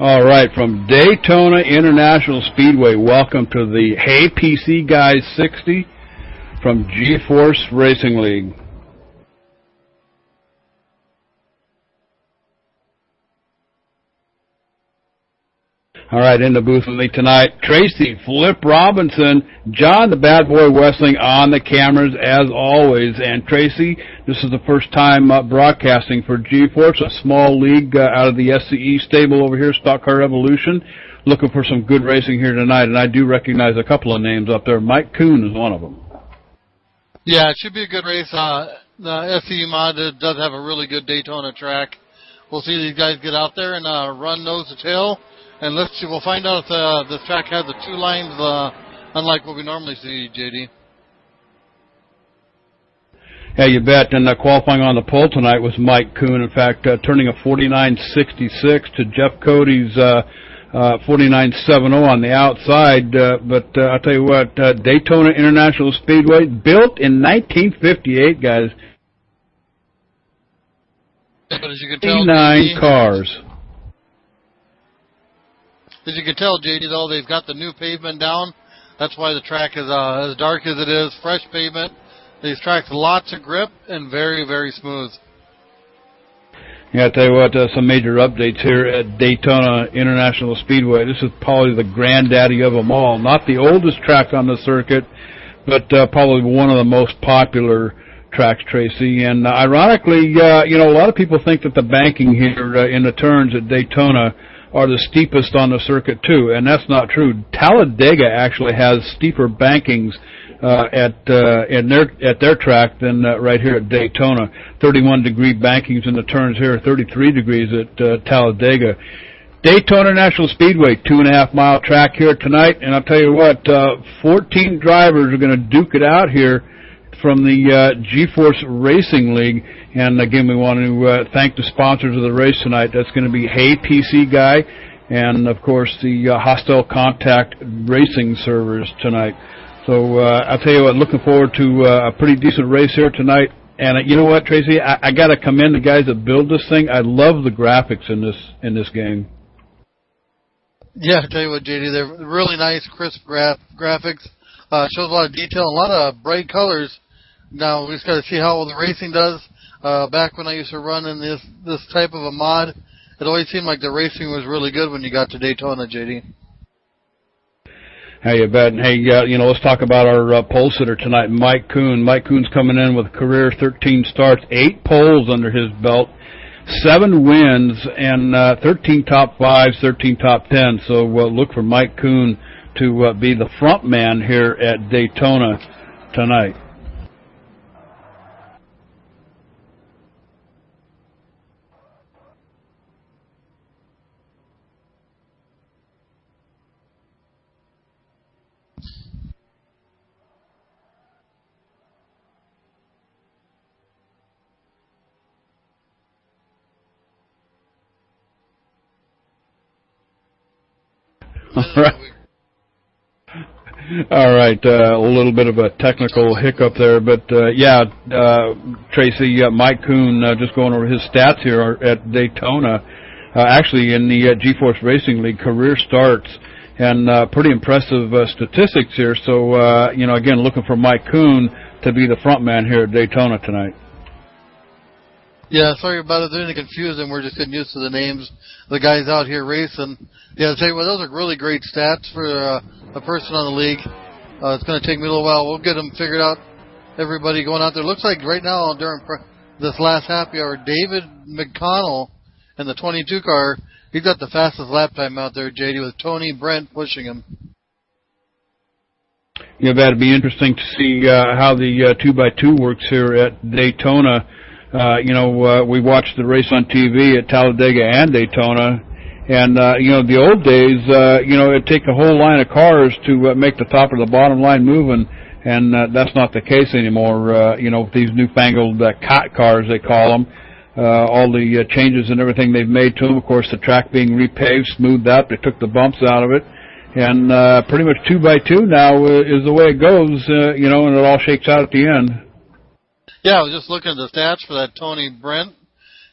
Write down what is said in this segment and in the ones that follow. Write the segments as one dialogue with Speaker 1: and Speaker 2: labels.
Speaker 1: All right, from Daytona International Speedway, welcome to the Hey PC Guys 60 from G-Force Racing League. All right, in the booth with me tonight, Tracy Flip Robinson, John the Bad Boy Wrestling on the cameras as always. And Tracy, this is the first time broadcasting for G-Force, a small league out of the SCE stable over here, Stock Car Evolution. Looking for some good racing here tonight, and I do recognize a couple of names up there. Mike Kuhn is one of them.
Speaker 2: Yeah, it should be a good race. The SCE mod does have a really good Daytona track. We'll see these guys get out there and run nose to tail. And let's see, we'll find out if this track has the two lines, unlike what we normally see, JD.
Speaker 1: Yeah, you bet. And qualifying on the pole tonight was Mike Kuhn. In fact, turning a 49.66 to Jeff Cody's 49.70 on the outside. But I'll tell you what, Daytona International Speedway, built in 1958, guys.
Speaker 2: But as you can tell,
Speaker 1: 89 cars.
Speaker 2: As you can tell, JD, though, they've got the new pavement down. That's why the track is as dark as it is. Fresh pavement. These tracks, lots of grip and very, very smooth.
Speaker 1: Yeah, I'll tell you what, some major updates here at Daytona International Speedway. This is probably the granddaddy of them all. Not the oldest track on the circuit, but probably one of the most popular tracks, Tracy. And ironically, a lot of people think that the banking here in the turns at Daytona are the steepest on the circuit too, and that's not true. Talladega actually has steeper bankings at their track than right here at Daytona. 31-degree bankings in the turns here, 33 degrees at Talladega. Daytona National Speedway, 2.5-mile track here tonight, and I'll tell you what, 14 drivers are going to duke it out here from the G-Force Racing League. And again, we want to thank the sponsors of the race tonight. That's going to be Hey PC Guy and, of course, the Hostile Contact Racing servers tonight. So I'll tell you what, looking forward to a pretty decent race here tonight. And you know what, Tracy, I got to commend the guys that build this thing. I love the graphics in this game.
Speaker 2: Yeah, I tell you what, JD, they're really nice, crisp graphics. Shows a lot of detail, a lot of bright colors. Now we just got to see how the racing does. Back when I used to run in this type of a mod, it always seemed like the racing was really good when you got to Daytona, JD.
Speaker 1: Hey, you bet. And hey, let's talk about our pole sitter tonight, Mike Kuhn. Mike Kuhn's coming in with a career 13 starts, 8 poles under his belt, 7 wins, and 13 top 5s, 13 top 10. So look for Mike Kuhn to be the front man here at Daytona tonight. All right, a little bit of a technical hiccup there, but Tracy, Mike Kuhn, just going over his stats here at Daytona, actually in the G-Force Racing League, career starts, and pretty impressive statistics here. So, again, looking for Mike Kuhn to be the front man here at Daytona tonight.
Speaker 2: Yeah, sorry about it. They're any confusing. We're just getting used to the names of the guys out here racing. Yeah, I'll tell you what, those are really great stats for a person on the league. It's going to take me a little while. We'll get them figured out. Everybody going out there. Looks like right now during this last happy hour, David McConnell in the 22 car, he's got the fastest lap time out there, JD, with Tony Brent pushing him.
Speaker 1: Yeah, that'd be interesting to see how the 2x2 works here at Daytona. We watched the race on TV at Talladega and Daytona, and, the old days, it'd take a whole line of cars to make the top or the bottom line moving, and that's not the case anymore. With these newfangled cot cars, they call them, all the changes and everything they've made to them, of course, the track being repaved, smoothed out, they took the bumps out of it, and pretty much 2x2 now is the way it goes, and it all shakes out at the end.
Speaker 2: Yeah, I was just looking at the stats for that Tony Brent.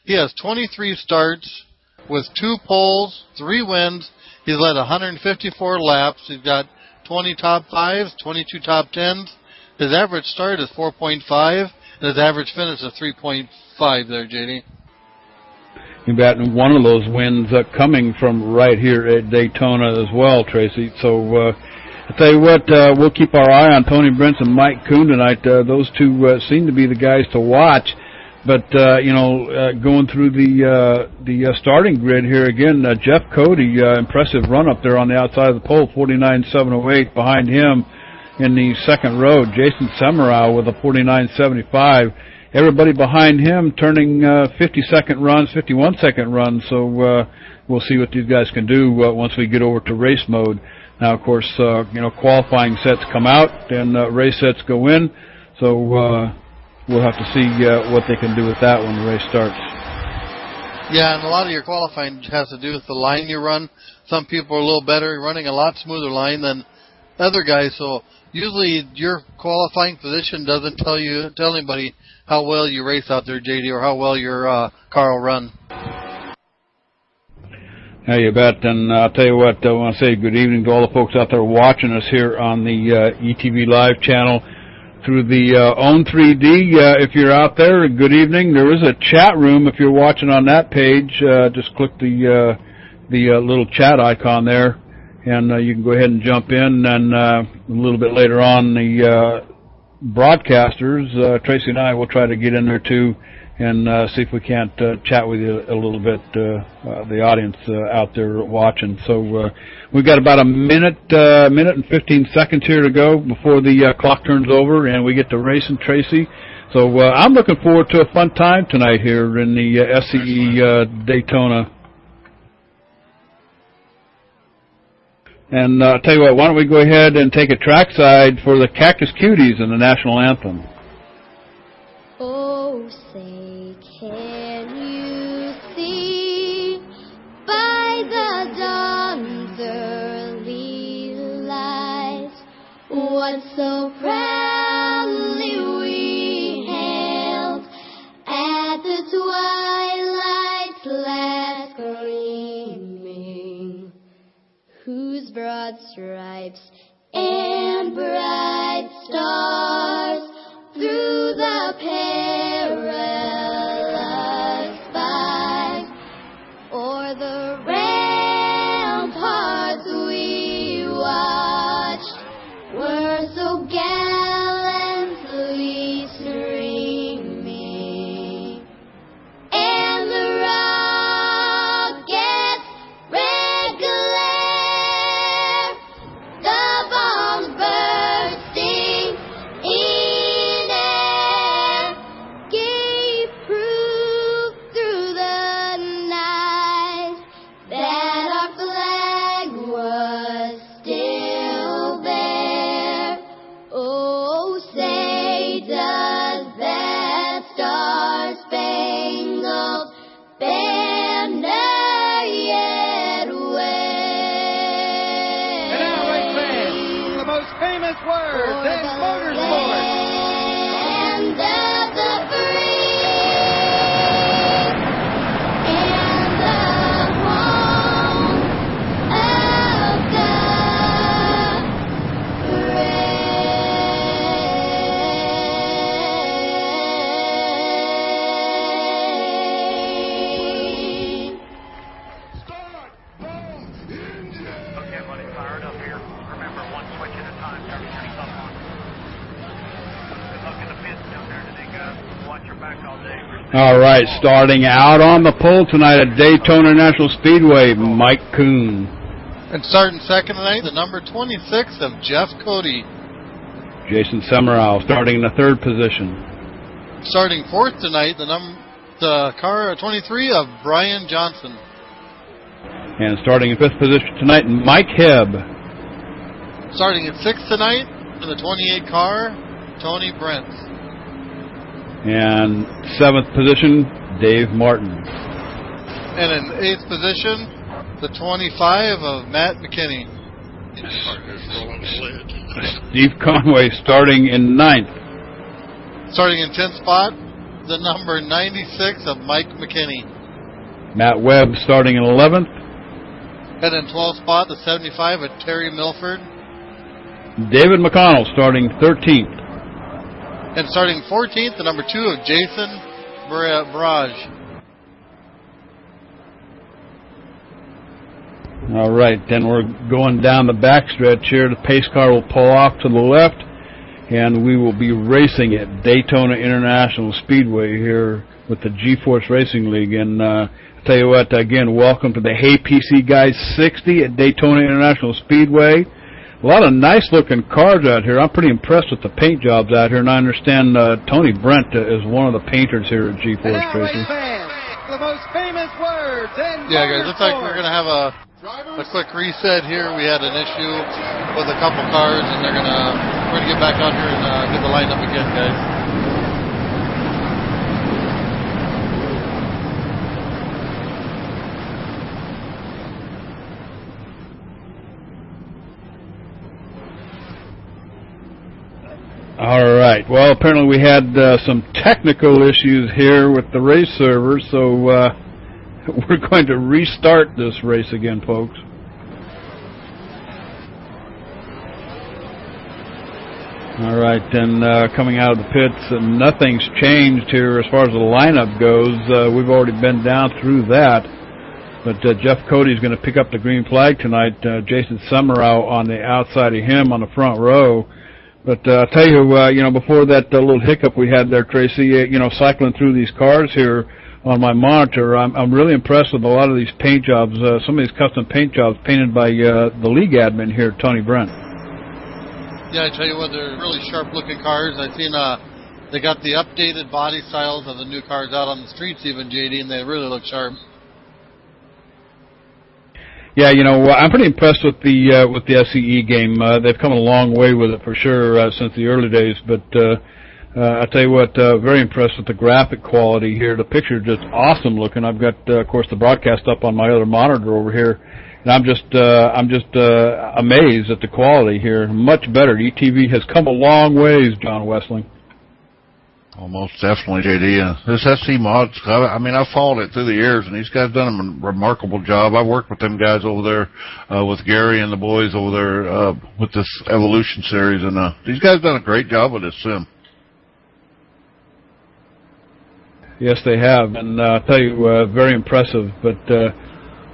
Speaker 2: He has 23 starts, with 2 poles, 3 wins. He's led 154 laps. He's got 20 top 5s, 22 top 10s. His average start is 4.5, and his average finish is 3.5 there, JD.
Speaker 1: You bet, and one of those wins coming from right here at Daytona as well, Tracy. So I'll tell you what, we'll keep our eye on Tony Brents and Mike Kuhn tonight. Those two seem to be the guys to watch. But, going through the starting grid here again, Jeff Cody, impressive run up there on the outside of the pole, 49.708. Behind him in the second row, Jason Semirow with a 49.75. Everybody behind him turning 50-second runs, 51-second runs. So we'll see what these guys can do once we get over to race mode. Now, of course, qualifying sets come out and race sets go in. So we'll have to see what they can do with that when the race starts.
Speaker 2: Yeah, and a lot of your qualifying has to do with the line you run. Some people are a little better, running a lot smoother line than other guys. So usually your qualifying position doesn't tell anybody how well you race out there, JD, or how well your car will run.
Speaker 1: Yeah, you bet. And I'll tell you what, I want to say good evening to all the folks out there watching us here on the ETV Live channel through the Own 3D. If you're out there, good evening. There is a chat room if you're watching on that page. Just click the little chat icon there, and you can go ahead and jump in. And a little bit later on, the broadcasters, Tracy and I, will try to get in there too and see if we can't chat with you a little bit, the audience out there watching. So we've got about a minute and 15 seconds here to go before the clock turns over and we get to racing, Tracy. So I'm looking forward to a fun time tonight here in the SCE Daytona. And I'll tell you what, why don't we go ahead and take a trackside for the Cactus Cuties and the national anthem.
Speaker 3: Oh, say, can you see by the dawn's early light what so proudly we hailed at the twilight's last gleaming, whose broad stripes and bright stars through the perilous fight o'er the ramparts we watched were so gallantly streaming, and the rocket's red glare, the bombs bursting in air, gave proof through the night that our flag was still there. Oh, say does that star-spangled banner yet wave?
Speaker 4: And now, race fans, the most famous words in motorsport.
Speaker 3: Land of the free and the home of the brave.
Speaker 4: Start, boom, engine.
Speaker 5: Okay, buddy, fire it up here. Remember, one switch at a time. Turn yourself on. Good luck in the pits down there today, guys. Watch your back all day.
Speaker 1: All right, starting out on the pole tonight at Daytona International Speedway, Mike Kuhn.
Speaker 2: And starting second tonight, the number 26 of Jeff Cody.
Speaker 1: Jason Semirow starting in the third position.
Speaker 2: Starting fourth tonight, the car 23 of Brian Johnson.
Speaker 1: And starting in fifth position tonight, Mike Hebb.
Speaker 2: Starting at sixth tonight, in the 28 car, Tony Brent.
Speaker 1: And seventh position, Dave Martin.
Speaker 2: And in eighth position, the 25 of Matt McKinney.
Speaker 1: Steve Conway starting in ninth.
Speaker 2: Starting in 10th spot, the number 96 of Mike McKinney.
Speaker 1: Matt Webb starting in 11th.
Speaker 2: And in 12th spot, the 75 at Terry Milford.
Speaker 1: David McConnell starting 13th.
Speaker 2: And starting 14th, the number 2 of Jason Barrage.
Speaker 1: All right, then we're going down the backstretch here. The pace car will pull off to the left, and we will be racing at Daytona International Speedway here with the G-Force Racing League. And I'll tell you what, again, welcome to the Hey PC Guys 60 at Daytona International Speedway. A lot of nice-looking cars out here. I'm pretty impressed with the paint jobs out here, and I understand Tony Brent is one of the painters here at G-Force Racing.
Speaker 4: The most famous words in
Speaker 2: Yeah, guys, looks like we're going to have a quick reset here. We had an issue with a couple cars, and we're gonna get back out here and get the lineup again, guys.
Speaker 1: All right. Well, apparently we had some technical issues here with the race server, so we're going to restart this race again, folks. All right, then coming out of the pits, nothing's changed here as far as the lineup goes. We've already been down through that. But Jeff Cody's going to pick up the green flag tonight. Jason Summerow on the outside of him on the front row. But I'll tell you, before that little hiccup we had there, Tracy, cycling through these cars here on my monitor, I'm really impressed with a lot of these paint jobs, some of these custom paint jobs painted by the league admin here, Tony Brent.
Speaker 2: Yeah, I tell you what, they're really sharp-looking cars. I've seen they got the updated body styles of the new cars out on the streets even, JD, and they really look sharp.
Speaker 1: Yeah, I'm pretty impressed with the SCE game. They've come a long way with it for sure since the early days. But I tell you what, very impressed with the graphic quality here. The picture just awesome looking. I've got, of course, the broadcast up on my other monitor over here, and I'm just amazed at the quality here. Much better. ETV has come a long ways, John Westling.
Speaker 6: Almost definitely, JD. This SC Mods, I've followed it through the years, and these guys done a remarkable job. I've worked with them guys over there, with Gary and the boys over there, with this Evolution series, and these guys done a great job with this sim.
Speaker 1: Yes, they have, and I'll tell you, very impressive. But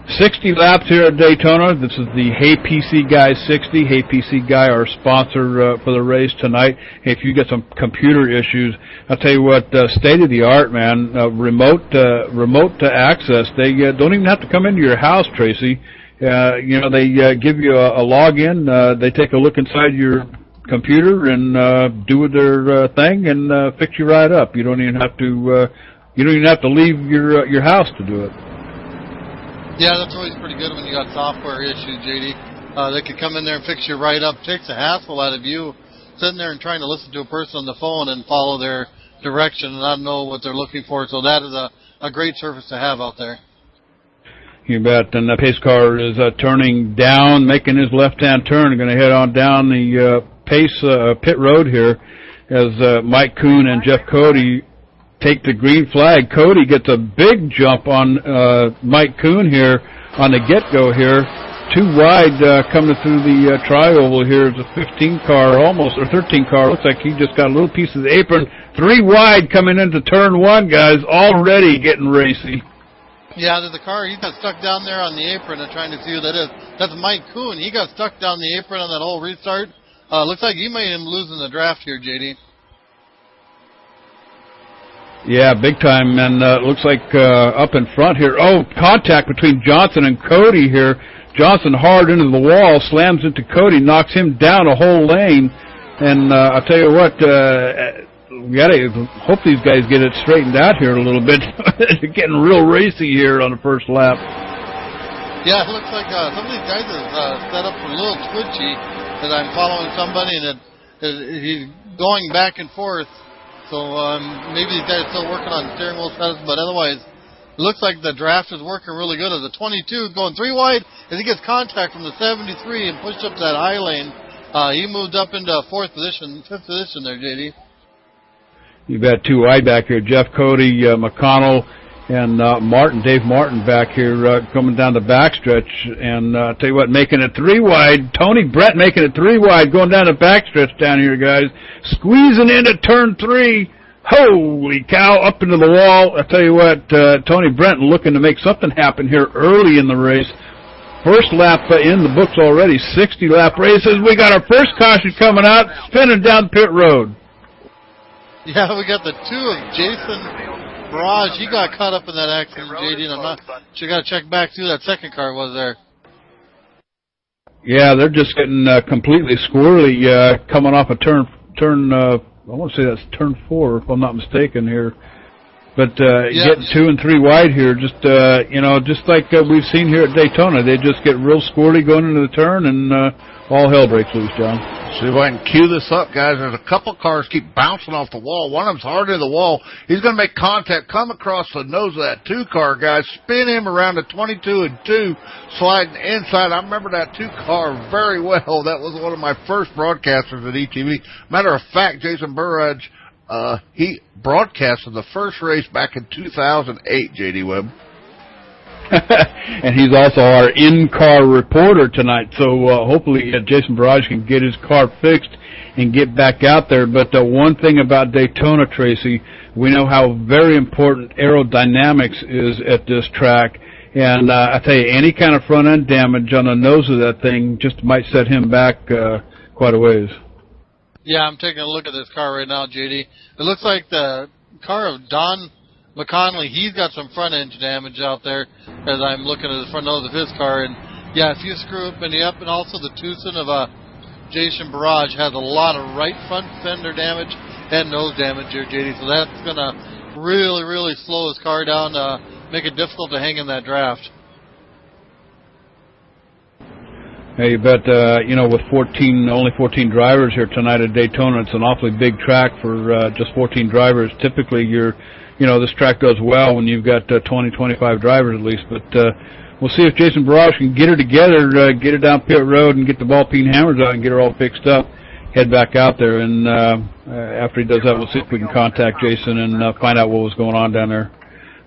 Speaker 1: 60 laps here at Daytona. This is the Hey PC Guy 60. Hey PC Guy, our sponsor for the race tonight. Hey, if you get some computer issues, I'll tell you what, state of the art, man. Remote to access. They don't even have to come into your house, Tracy. They give you a login. They take a look inside your computer and do their thing and fix you right up. You don't even have to leave your house to do it.
Speaker 2: Yeah, that's always pretty good when you got software issues, JD. They could come in there and fix you right up. Takes the hassle out of you sitting there and trying to listen to a person on the phone and follow their direction and not know what they're looking for. So that is a great service to have out there.
Speaker 1: You bet. And the pace car is turning down, making his left-hand turn. Going to head on down the pit road here as Mike Kuhn and Jeff Cody take the green flag. Cody gets a big jump on Mike Kuhn here on the get-go here. Too wide coming through the tri-oval here. It's a 15 car, almost, or 13 car. Looks like he just got a little piece of the apron. 3 wide coming into turn 1, guys. Already getting racy.
Speaker 2: Yeah, the car, he got stuck down there on the apron and trying to see who that is. That's Mike Kuhn. He got stuck down the apron on that whole restart. Looks like he may end losing the draft here, JD.
Speaker 1: Yeah, big time, and looks like up in front here. Oh, contact between Johnson and Cody here. Johnson hard into the wall, slams into Cody, knocks him down a whole lane. And I'll tell you what, we got to hope these guys get it straightened out here a little bit. They're getting real racy here on the first lap.
Speaker 2: Yeah, it looks like some of these guys are set up a little twitchy, that I'm following somebody and he's going back and forth. So maybe these guys are still working on steering wheel setups, but otherwise, it looks like the draft is working really good. As the 22 going 3 wide, as he gets contact from the 73 and pushed up to that high lane, he moved up into 5th position there, JD.
Speaker 1: You've got 2 wide back here. Jeff Cody, McConnell, And Dave Martin back here coming down the backstretch, and I'll tell you what, making it 3 wide. Tony Brett making it 3 wide, going down the backstretch down here, guys. Squeezing into turn 3. Holy cow, up into the wall. I'll tell you what, Tony Brent looking to make something happen here early in the race. First lap in the books already, 60-lap races. We got our first caution coming out, spinning down pit road.
Speaker 2: Yeah, we got the 2 of Jason Barrage. He got caught up in that accident, JD, and I'm not sure. Got to check back to who that second car was there.
Speaker 1: Yeah, they're just getting completely squirrely coming off a turn. I want to say that's turn 4, if I'm not mistaken here. But getting 2 and 3 wide here, just just like we've seen here at Daytona, they just get real squirrely going into the turn, and all hell breaks loose, John.
Speaker 6: See if I can cue this up, guys. There's a couple cars keep bouncing off the wall. One of them's hard into the wall. He's going to make contact, come across the nose of that 2 car, guys, spin him around the 22 and 2, sliding inside. I remember that 2 car very well. That was one of my first broadcasters at ETV. Matter of fact, Jason Burrage, he broadcasted the first race back in 2008, J.D. Webb.
Speaker 1: And he's also our in-car reporter tonight, so hopefully Jason Barrage can get his car fixed and get back out there. But one thing about Daytona, Tracy, we know how very important aerodynamics is at this track. And I tell you, any kind of front-end damage on the nose of that thing just might set him back quite a ways.
Speaker 2: Yeah, I'm taking a look at this car right now, JD. It looks like the car of Don McConnelly, he's got some front-end damage out there as I'm looking at the front nose of his car. And, yeah, if you screw up any up, and also the Tucson of Jason Barrage has a lot of right front fender damage and nose damage here, JD. So that's going to really, really slow his car down, make it difficult to hang in that draft.
Speaker 1: Hey, you bet, with only 14 drivers here tonight at Daytona, it's an awfully big track for just 14 drivers. Typically, this track does well when you've got 20, 25 drivers at least. But we'll see if Jason Barrage can get her together, get her down pit road and get the ball peen hammers out and get her all fixed up, head back out there. And after he does that, we'll see if we can contact Jason and find out what was going on down there.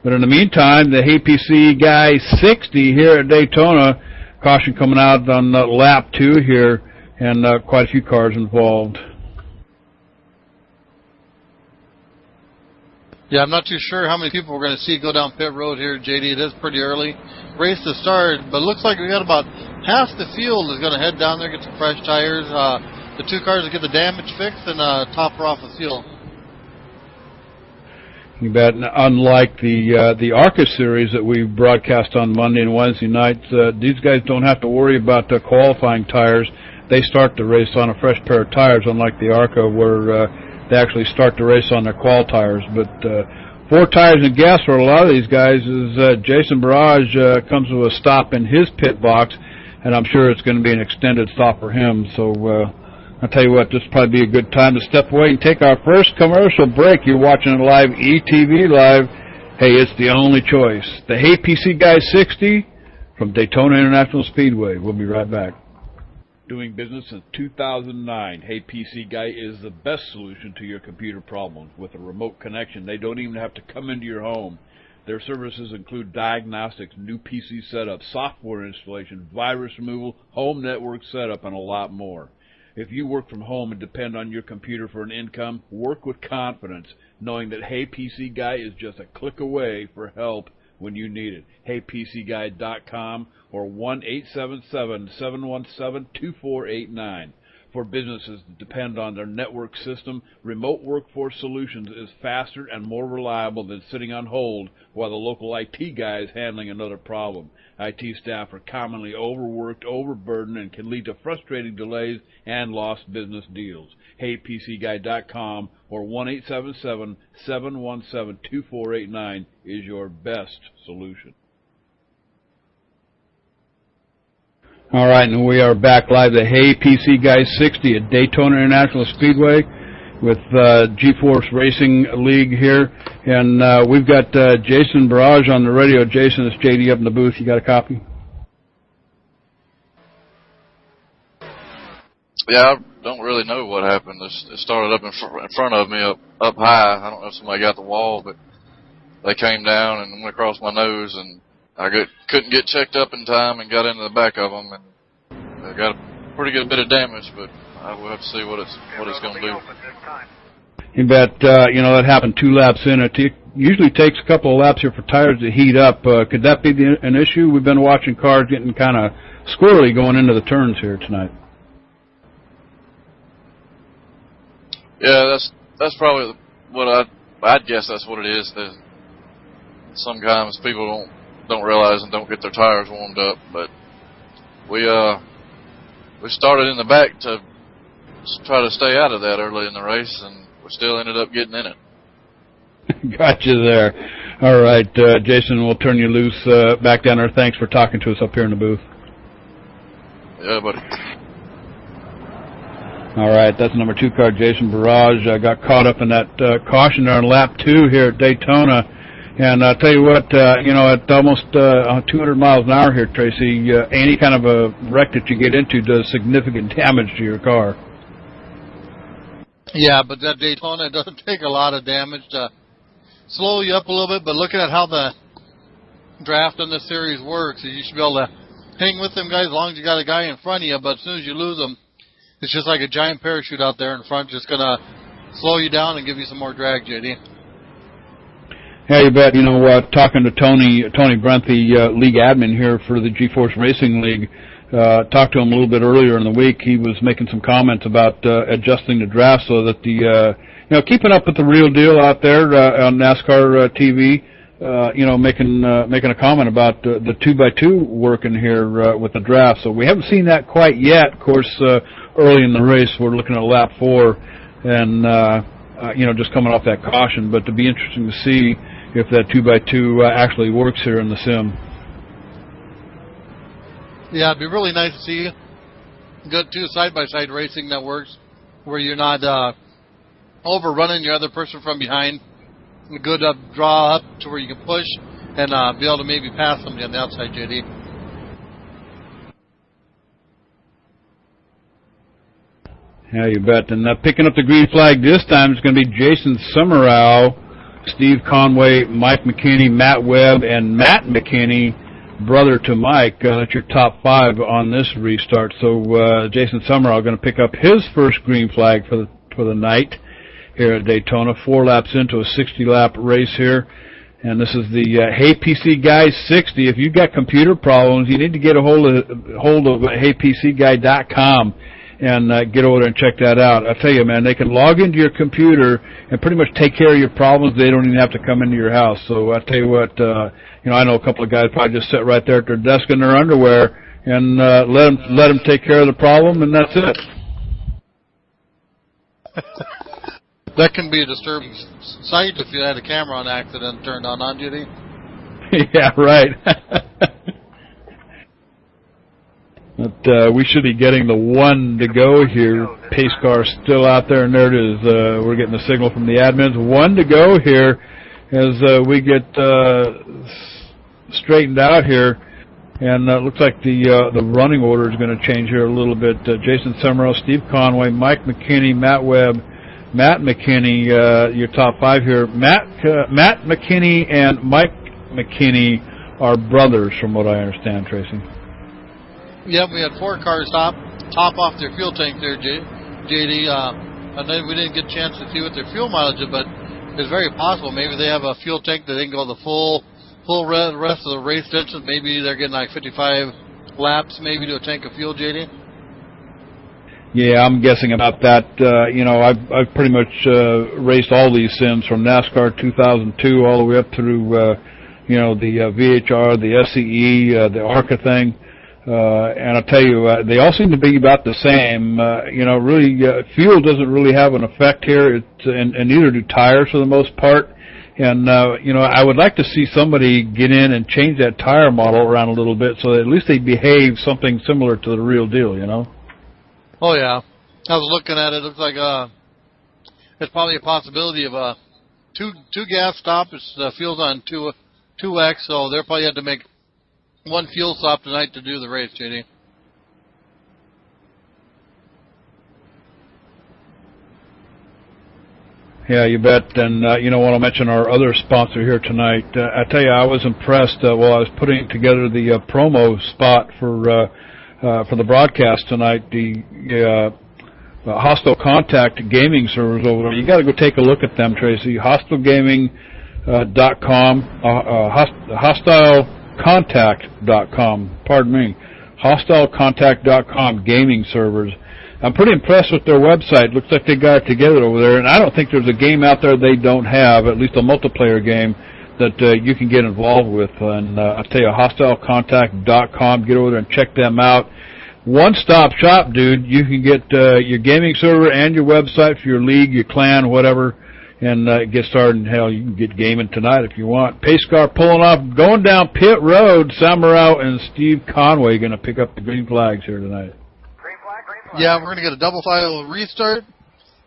Speaker 1: But in the meantime, the APC Guy 60 here at Daytona, caution coming out on lap 2 here, and quite a few cars involved.
Speaker 2: Yeah, I'm not too sure how many people we're going to see go down pit road here, JD. It is pretty early. Race to start, but it looks like we got about half the field is going to head down there, get some fresh tires. The 2 cars will get the damage fixed and top her off the field.
Speaker 1: You bet. Unlike the ARCA series that we broadcast on Monday and Wednesday nights, these guys don't have to worry about the qualifying tires. They start the race on a fresh pair of tires, unlike the ARCA where they actually start the race on their qual tires. But 4 tires and gas for a lot of these guys is Jason Barrage comes to a stop in his pit box, and I'm sure it's going to be an extended stop for him. So I'll tell you what, this will probably be a good time to step away and take our first commercial break. You're watching it live, ETV Live. Hey, it's the only choice. The Hey PC Guy 60 from Daytona International Speedway. We'll be right back. Doing business since 2009, Hey PC Guy is the best solution to your computer problems. With a remote connection, they don't even have to come into your home. Their services include diagnostics, new PC setup, software installation, virus removal, home network setup, and a lot more. If you work from home and depend on your computer for an income, work with confidence, knowing that Hey PC Guy is just a click away for help when you need it. HeyPCGuy.com or 1-877-717-2489. For businesses that depend on their network system, Remote Workforce Solutions is faster and more reliable than sitting on hold while the local IT guy is handling another problem. IT staff are commonly overworked, overburdened, and can lead to frustrating delays and lost business deals. HeyPCGuy.com or 1-877-717-2489 is your best solution. All right, and we are back live at Hey PC Guy 60 at Daytona International Speedway with G-Force Racing League here. And we've got Jason Barrage on the radio. Jason, it's JD up in the booth. You got a copy?
Speaker 7: Yeah, I don't really know what happened. It started up in front of me, up high. I don't know if somebody got the wall, but they came down and went across my nose, and I couldn't get checked up in time and got into the back of them, and I got a pretty good bit of damage, but I will have to see what it's going to do.
Speaker 1: You bet. That happened 2 laps in. It usually takes a couple of laps here for tires to heat up. Could that be an issue? We've been watching cars getting kind of squirrely going into the turns here tonight.
Speaker 7: Yeah, that's probably what I'd guess that's what it is. Sometimes people don't realize and don't get their tires warmed up, but we started in the back to try to stay out of that early in the race, and we still ended up getting in it.
Speaker 1: Gotcha there. All right, Jason, we'll turn you loose back down there. Thanks for talking to us up here in the booth.
Speaker 7: Yeah, buddy.
Speaker 1: All right, that's number 2 car, Jason Barrage. Got caught up in that caution there on lap 2 here at Daytona. And I'll tell you what, at almost 200 miles an hour here, Tracy, any kind of a wreck that you get into does significant damage to your car.
Speaker 2: Yeah, but that Daytona doesn't take a lot of damage to slow you up a little bit, but looking at how the draft in this series works, you should be able to hang with them guys as long as you got a guy in front of you, but as soon as you lose them, it's just like a giant parachute out there in front, just going to slow you down and give you some more drag, JD.
Speaker 1: Yeah, you bet. Talking to Tony Brent, the league admin here for the G-Force Racing League, talked to him a little bit earlier in the week. He was making some comments about adjusting the draft so that keeping up with the real deal out there on NASCAR TV. Making a comment about the 2x2 working here with the draft. So we haven't seen that quite yet. Of course, early in the race, we're looking at lap 4, and just coming off that caution. But to be interesting to see if that 2x2 actually works here in the sim.
Speaker 2: Yeah, it'd be really nice to see good 2 side-by-side racing that works, where you're not overrunning your other person from behind. A good draw up to where you can push and be able to maybe pass somebody on the outside, JD.
Speaker 1: Yeah, you bet. And picking up the green flag this time is going to be Jason Summerall, Steve Conway, Mike McKinney, Matt Webb, and Matt McKinney, brother to Mike. That's your top 5 on this restart. So Jason Summerall going to pick up his first green flag for the night here at Daytona, 4 laps into a 60-lap race here. And this is the Hey PC Guy 60. If you've got computer problems, you need to get a hold of HeyPCGuy.com and get over there and check that out. I tell you, man, they can log into your computer and pretty much take care of your problems. They don't even have to come into your house. So I tell you what, I know a couple of guys probably just sit right there at their desk in their underwear and let them take care of the problem, and that's it.
Speaker 2: That can be a disturbing sight if you had a camera on accident turned on duty.
Speaker 1: Yeah, right. But we should be getting the 1 to go here. Pace car still out there, and there it is. We're getting the signal from the admins. 1 to go here as we get straightened out here. And it looks like the running order is going to change here a little bit. Jason Summerall, Steve Conway, Mike McKinney, Matt Webb, Matt McKinney, your top 5 here. Matt McKinney and Mike McKinney are brothers, from what I understand, Tracy.
Speaker 2: Yep, we had 4 cars top off their fuel tank there, JD. And then we didn't get a chance to see what their fuel mileage is, but it's very possible. Maybe they have a fuel tank that they can go the full rest of the race distance. Maybe they're getting like 55 laps, maybe, to a tank of fuel, JD.
Speaker 1: Yeah, I'm guessing about that. I've pretty much raced all these sims from NASCAR 2002 all the way up through, the VHR, the SCE, the ARCA thing. And I'll tell you, they all seem to be about the same. Really, fuel doesn't really have an effect here, and neither do tires for the most part. And, I would like to see somebody get in and change that tire model around a little bit so that at least they behave something similar to the real deal,
Speaker 2: Oh, yeah. I was looking at it. It looks like there's probably a possibility of a two gas stop. The fuel's on 2X, so they'll probably have to make 1 fuel stop tonight to do the race, JD.
Speaker 1: Yeah, you bet. And, you know, I want to mention our other sponsor here tonight. I tell you, I was impressed while I was putting together the promo spot for the broadcast tonight. The Hostile Contact gaming servers over there. You got to go take a look at them, Tracy. HostileGaming.com, HostileContact.com, pardon me. HostileContact.com gaming servers. I'm pretty impressed with their website. Looks like they got it together over there, and I don't think there's a game out there they don't have, at least a multiplayer game, that you can get involved with. And I'll tell you, HostileContact.com, get over there and check them out. One-stop shop, dude. You can get your gaming server and your website for your league, your clan, whatever, and get started. And hell, you can get gaming tonight if you want. Pace car pulling off, going down pit road. Samarao and Steve Conway going to pick up the green flags here tonight.
Speaker 2: Yeah, we're going to get a double file restart,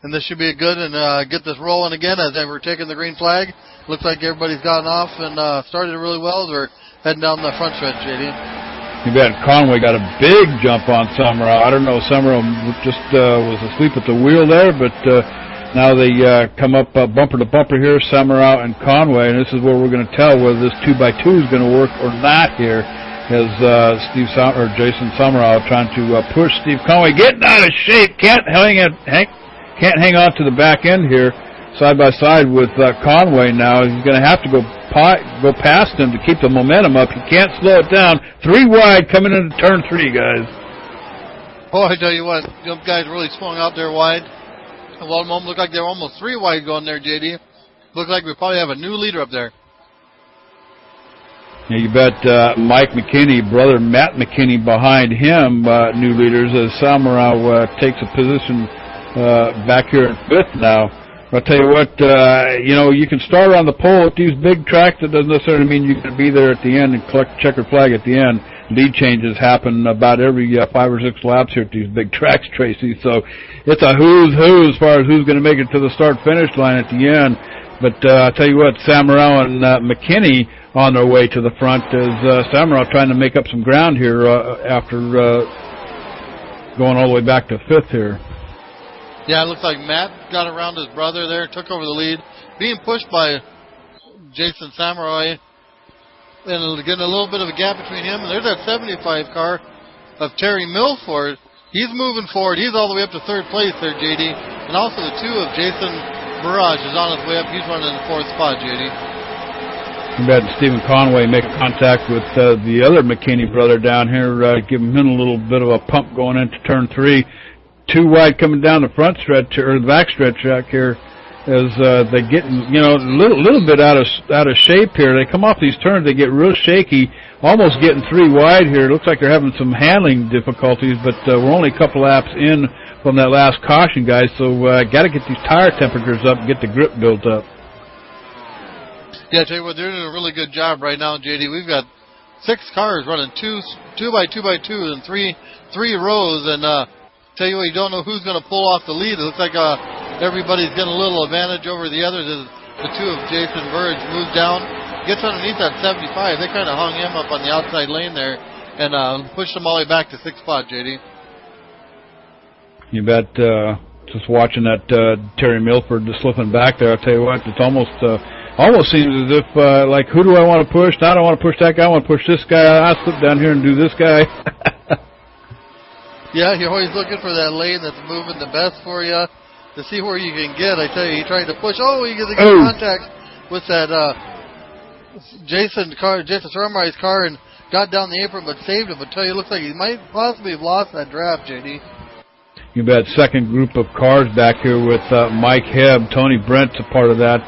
Speaker 2: and this should be good and get this rolling again as we're taking the green flag. Looks like everybody's gotten off and started really well as we're heading down the front stretch, JD.
Speaker 1: You bet. Conway got a big jump on Samarao. I don't know, Samarao just was asleep at the wheel there, but now they come up bumper to bumper here, Samarao and Conway, and this is where we're going to tell whether this 2x2 is going to work or not here. As Jason Samarao trying to push Steve Conway, getting out of shape, can't hang on to the back end here, side by side with Conway. Now he's going to have to go past him to keep the momentum up. He can't slow it down. 3 wide coming into turn 3, guys.
Speaker 2: Oh, I tell you what, those guys really swung out there wide. A lot of them look like they're almost 3 wide going there, JD. Look like we probably have a new leader up there.
Speaker 1: Yeah, you bet. Mike McKinney, brother Matt McKinney behind him, new leaders, as Samarao takes a position back here in 5th now. I'll tell you what, you know, you can start on the pole at these big tracks. That doesn't necessarily mean you can be there at the end and collect the checkered flag at the end. Lead changes happen about every 5 or 6 laps here at these big tracks, Tracy. So it's a who's who as far as who's going to make it to the start-finish line at the end. But I'll tell you what, Samarao and McKinney on their way to the front as Samarao trying to make up some ground here after going all the way back to 5th here.
Speaker 2: Yeah, it looks like Matt got around his brother there, took over the lead, being pushed by Jason Samarao, and getting a little bit of a gap between him. And there's that 75 car of Terry Milford. He's moving forward. He's all the way up to 3rd place there, JD. And also the 2 of Jason Barrage is on his way up. He's running in the 4th spot, JD.
Speaker 1: You bet. Stephen Conway making contact with the other McKinney brother down here, giving him a little bit of a pump going into turn 3. 2 wide coming down the front stretch or the back stretch back here as they get, you know, a little bit out of shape here. They come off these turns, they get real shaky, almost getting 3 wide here. It looks like they're having some handling difficulties, but we're only a couple laps in from that last caution, guys. So got to get these tire temperatures up and get the grip built up.
Speaker 2: Yeah, I tell you what, they're doing a really good job right now, JD. We've got 6 cars running 2 by 2 by 2 in three rows, and tell you what, you don't know who's going to pull off the lead. It looks like everybody's getting a little advantage over the others as the 2 of Jason Verge moves down, gets underneath that 75. They kind of hung him up on the outside lane there and pushed him all the way back to 6th spot, JD. You
Speaker 1: bet. Just watching that Terry Milford just slipping back there, I'll tell you what, it's almost seems as if, like, who do I want to push? I don't want to push that guy. I want to push this guy. I'll slip down here and do this guy.
Speaker 2: Yeah, you're always looking for that lane that's moving the best for you to see where you can get. I tell you, he tried to push. Oh, he gets a good contact with that Jason Samarai's car and got down the apron but saved him. But tell you, it looks like he might possibly have lost that draft, JD.
Speaker 1: You bet. Second group of cars back here with Mike Hebb, Tony Brent's a part of that,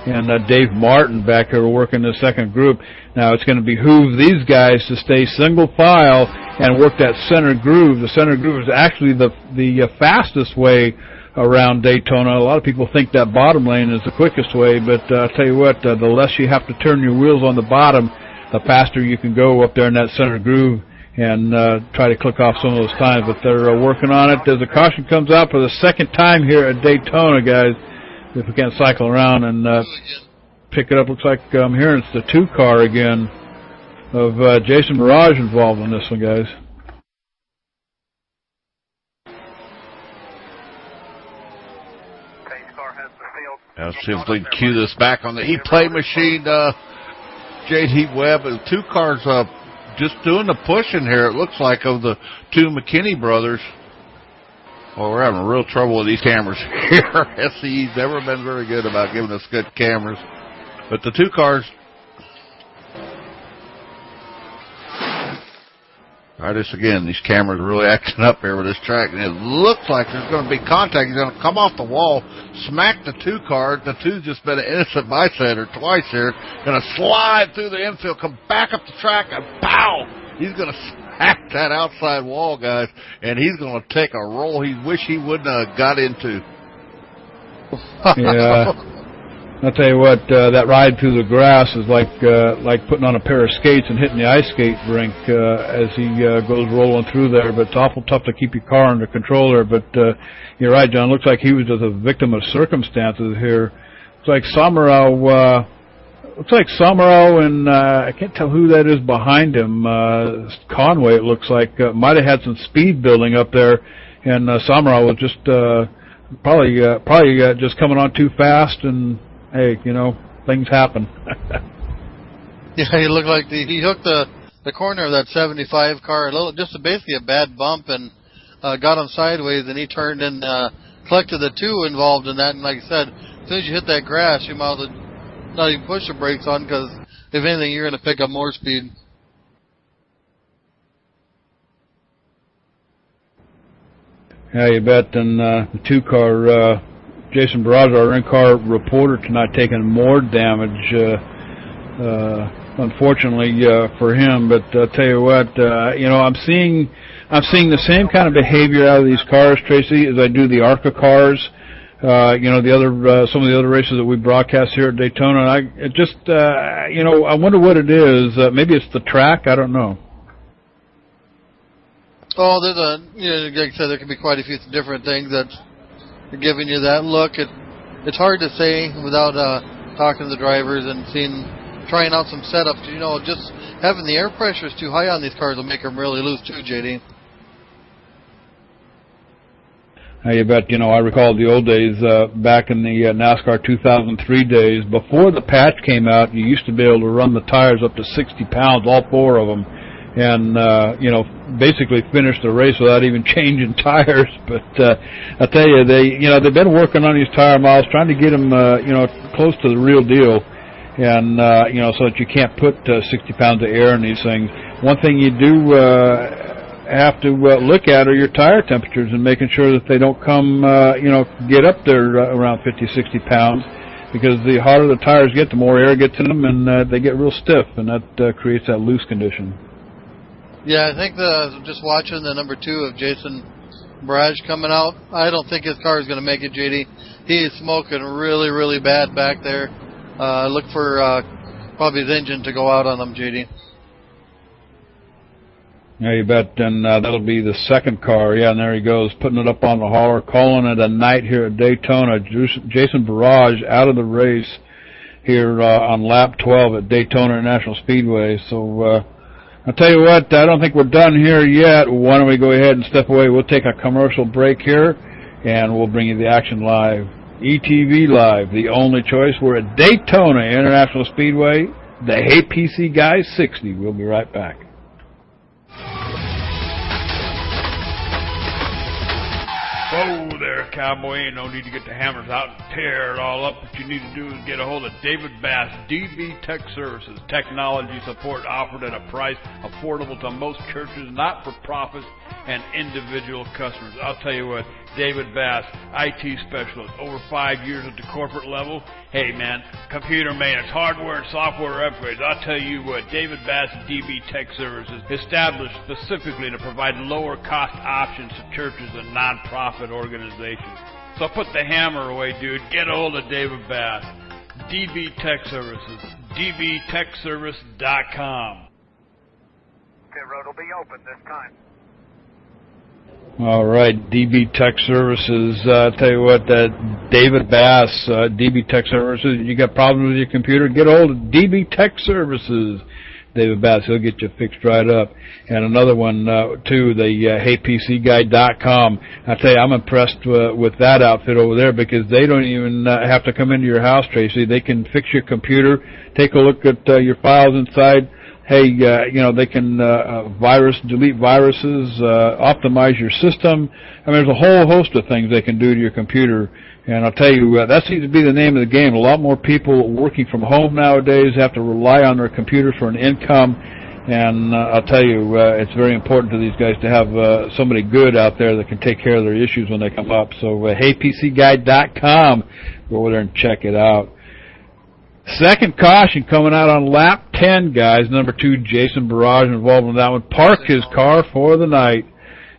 Speaker 1: and Dave Martin back here working the second group. Now it's going to behoove these guys to stay single file and work that center groove. The center groove is actually the fastest way around Daytona. A lot of people think that bottom lane is the quickest way, but I'll tell you what, the less you have to turn your wheels on the bottom, the faster you can go up there in that center groove and try to click off some of those times. But they're working on it. As the caution comes out for the second time here at Daytona, guys, if we can't cycle around and pick it up, looks like I'm hearing it's the 2 car again of Jason Mirage involved in this one, guys.
Speaker 5: Okay, Police car has the field.
Speaker 6: Let's see if we can cue this back on the E-Play machine. J.D. Webb, two cars just doing the pushing here, it looks like, of the two McKinney brothers. Well, we're having real trouble with these cameras here. SCE's never been very good about giving us good cameras. But the two cars... All right, this again, these cameras are really acting up here with this track, and it looks like there's going to be contact. He's going to come off the wall, smack the two car. The two's just been an innocent bystander twice here. Going to slide through the infield, come back up the track, and pow! He's going to smack that outside wall, guys, and he's going to take a roll he wish he wouldn't have got into.
Speaker 1: Yeah. I'll tell you what, that ride through the grass is like putting on a pair of skates and hitting the ice skate rink as he goes rolling through there. But it's awful tough to keep your car under control there. But you're right, John. Looks like he was just a victim of circumstances here. Looks like Sommerau and I can't tell who that is behind him. Conway, it looks like, might have had some speed building up there, and Sommerau was just probably just coming on too fast and. Hey, you know, things happen.
Speaker 2: Yeah, he looked like he hooked the corner of that 75 car, just basically a bad bump, and got him sideways, and he turned and collected the two involved in that. And like I said, as soon as you hit that grass, you might as well not even push the brakes on, because if anything, you're going to pick up more speed.
Speaker 1: Yeah, you bet. And the two-car... Jason Barrage, our in-car reporter tonight, taking more damage, unfortunately for him. But I'll tell you what, you know, I'm seeing the same kind of behavior out of these cars, Tracy, as I do the ARCA cars. You know, some of the other races that we broadcast here at Daytona. And you know, I wonder what it is. Maybe it's the track. I don't know.
Speaker 2: Oh, you know, like I said, there can be quite a few different things that. Giving you that look. It's hard to say without talking to the drivers and trying out some setups. You know, just having the air pressures too high on these cars will make them really loose too, JD.
Speaker 1: You bet. You know, I recall the old days back in the NASCAR 2003 days. Before the patch came out, you used to be able to run the tires up to 60 pounds, all four of them, and you know, basically finish the race without even changing tires. But I tell you, they've been working on these tire miles, trying to get them you know, close to the real deal, and you know, so that you can't put 60 pounds of air in these things. One thing you do have to look at are your tire temperatures and making sure that they don't come you know, get up there around 50, 60 pounds. Because the hotter the tires get, the more air gets in them, and they get real stiff, and that creates that loose condition.
Speaker 2: Yeah, I think just watching the number 2 of Jason Barrage coming out, I don't think his car is going to make it, JD. He is smoking really, really bad back there. Look for probably his engine to go out on him, JD.
Speaker 1: Yeah, you bet. And that'll be the second car. Yeah, and there he goes, putting it up on the hauler, calling it a night here at Daytona. Jason Barrage out of the race here on lap 12 at Daytona International Speedway. So, I'll tell you what, I don't think we're done here yet. Why don't we go ahead and step away? We'll take a commercial break here, and we'll bring you the action live. ETV Live, the only choice. We're at Daytona International Speedway, the Hey PC Guys 60. We'll be right back. Whoa there, cowboy. Ain't no need to get the hammers out and tear it all up. What you need to do is get a hold of David Bass, DB Tech Services. Technology support offered at a price affordable to most churches, not-for-profits, and individual customers. I'll tell you what, David Bass, IT specialist, over 5 years at the corporate level. Hey, man, computer maintenance, hardware and software upgrades. I'll tell you what, David Bass, DB Tech Services, established specifically to provide lower-cost options to churches and non-profit organizations. So put the hammer away, dude. Get a hold of David Bass. DB Tech Services, dbtechservice.com.
Speaker 5: Pit road will be open this time.
Speaker 1: All right, DB Tech Services. Tell you what, David Bass, DB Tech Services. You got problems with your computer? Get a hold of DB Tech Services. David Bass. He'll get you fixed right up. And another one, too, the HeyPCGuy.com. I tell you, I'm impressed with that outfit over there because they don't even have to come into your house, Tracy. They can fix your computer, take a look at your files inside. Hey, they can delete viruses, optimize your system. I mean, there's a whole host of things they can do to your computer. And I'll tell you, that seems to be the name of the game. A lot more people working from home nowadays have to rely on their computers for an income. And I'll tell you, it's very important to these guys to have somebody good out there that can take care of their issues when they come up. So, HeyPCGuy.com. Go over there and check it out. Second caution coming out on lap 10, guys. Number 2, Jason Barrage involved in that one. Parked his car for the night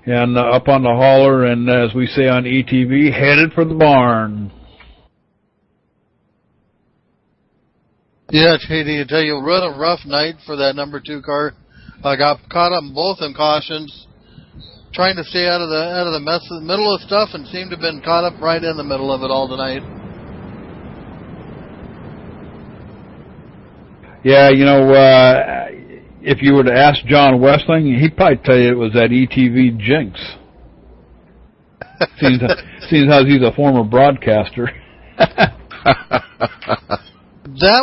Speaker 1: and up on the hauler, and as we say on ETV, headed for the barn.
Speaker 2: Yeah, JD, I tell you, a rough night for that number 2 car. I got caught up in both them cautions, trying to stay out of the mess, in the middle of stuff, and seemed to have been caught up right in the middle of it all tonight.
Speaker 1: Yeah, if you were to ask John Westling, he'd probably tell you it was that ETV jinx. Seems how he's a former broadcaster.
Speaker 2: That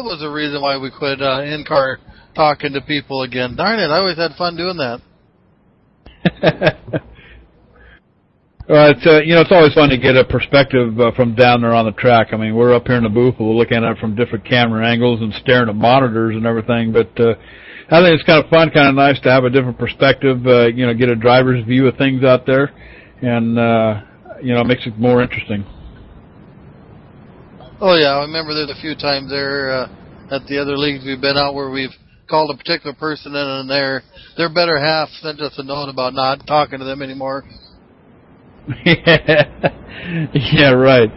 Speaker 2: was the reason why we quit in-car talking to people again. Darn it, I always had fun doing that.
Speaker 1: It's always fun to get a perspective from down there on the track. I mean, we're up here in the booth, we're looking at it from different camera angles and staring at monitors and everything, but I think it's kind of fun, kind of nice to have a different perspective, get a driver's view of things out there, and, it makes it more interesting.
Speaker 2: Oh, yeah, I remember there's a few times there at the other leagues we've been out where we've called a particular person in and their better half sent us a note about not talking to them anymore.
Speaker 1: Yeah, right.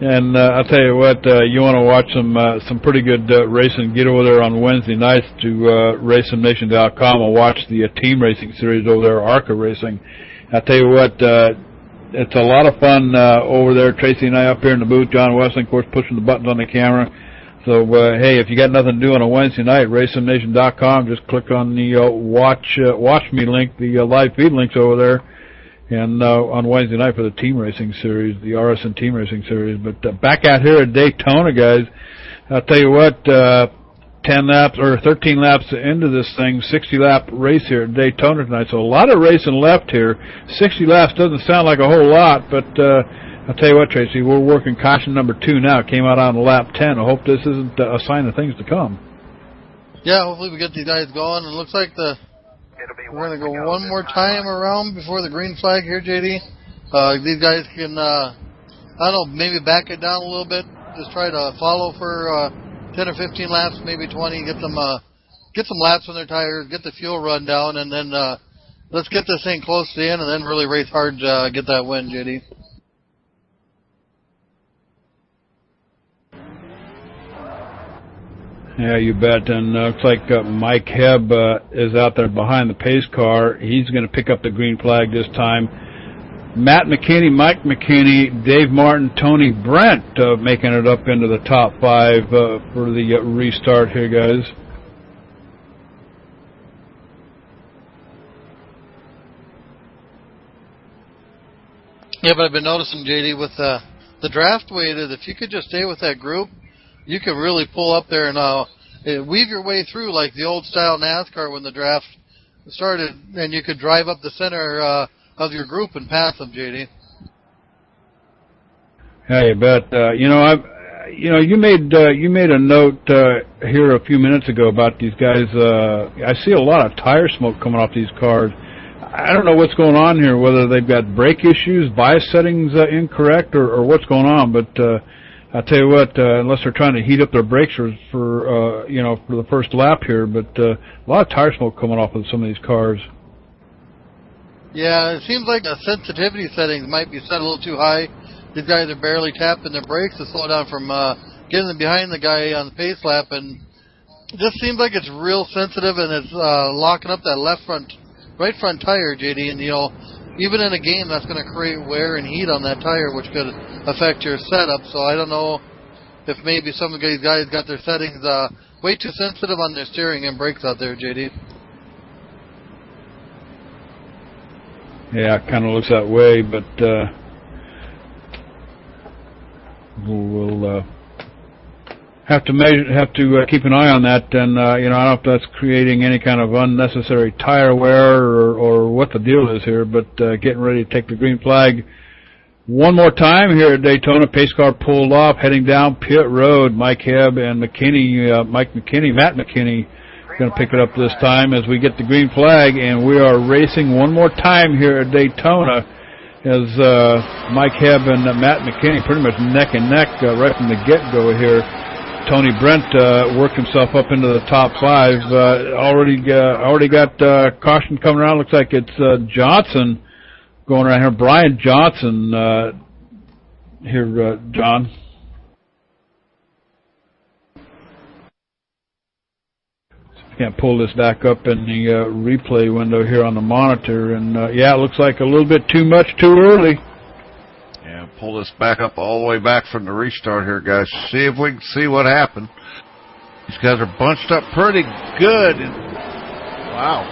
Speaker 1: And I'll tell you what, you want to watch some pretty good racing, get over there on Wednesday nights to RacingNation.com and watch the team racing series over there, ARCA Racing. I'll tell you what, it's a lot of fun over there. Tracy and I up here in the booth, John Westling, of course, pushing the buttons on the camera. So, hey, if you got nothing to do on a Wednesday night, RacingNation.com, just click on the watch me link, the live feed links over there. And on Wednesday night for the team racing series, the RSN team racing series. But back out here at Daytona, guys, I'll tell you what, 13 laps into this thing, 60-lap race here at Daytona tonight. So a lot of racing left here. 60 laps doesn't sound like a whole lot, but I'll tell you what, Tracy, we're working caution number 2 now. It came out on lap 10. I hope this isn't a sign of things to come.
Speaker 2: Yeah, hopefully we get these guys going. It looks like we're going to go one more time around before the green flag here, JD. These guys can, I don't know, maybe back it down a little bit. Just try to follow for 10 or 15 laps, maybe 20. Get some laps on their tires, get the fuel run down, and then let's get this thing close to the end and then really race hard to get that win, JD.
Speaker 1: Yeah, you bet. And looks like Mike Hebb is out there behind the pace car. He's going to pick up the green flag this time. Matt McKinney, Mike McKinney, Dave Martin, Tony Brent making it up into the top 5 for the restart here, guys.
Speaker 2: Yeah, but I've been noticing, JD, with the draft way it is, if you could just stay with that group, you could really pull up there and weave your way through like the old style NASCAR when the draft started, and you could drive up the center of your group and pass them, JD.
Speaker 1: Yeah, you bet. You made a note here a few minutes ago about these guys. I see a lot of tire smoke coming off these cars. I don't know what's going on here, whether they've got brake issues, bias settings incorrect, or what's going on, but I'll tell you what, unless they're trying to heat up their brakes for the first lap here, but a lot of tire smoke coming off of some of these cars.
Speaker 2: Yeah, it seems like the sensitivity settings might be set a little too high. These guys are barely tapping their brakes to slow down from getting behind the guy on the pace lap, and it just seems like it's real sensitive, and it's locking up that right front tire, JD, and even in a game, that's going to create wear and heat on that tire, which could affect your setup. So I don't know if maybe some of these guys got their settings way too sensitive on their steering and brakes out there, JD.
Speaker 1: Yeah, it kind of looks that way, but we'll have to keep an eye on that. And you know, I don't know if that's creating any kind of unnecessary tire wear or what the deal is here. But getting ready to take the green flag one more time here at Daytona. Pace car pulled off, heading down pit road. Mike Hebb and Matt McKinney, going to pick it up this time as we get the green flag, and we are racing one more time here at Daytona as Mike Hebb and Matt McKinney pretty much neck and neck right from the get-go here. Tony Brent worked himself up into the top 5. Already got caution coming around. Looks like it's Johnson going around here. Brian Johnson here, John. Can't pull this back up in the replay window here on the monitor, and yeah, it looks like a little bit too much too early.
Speaker 6: Yeah, pull this back up all the way back from the restart here, guys. See if we can see what happened. These guys are bunched up pretty good. Wow.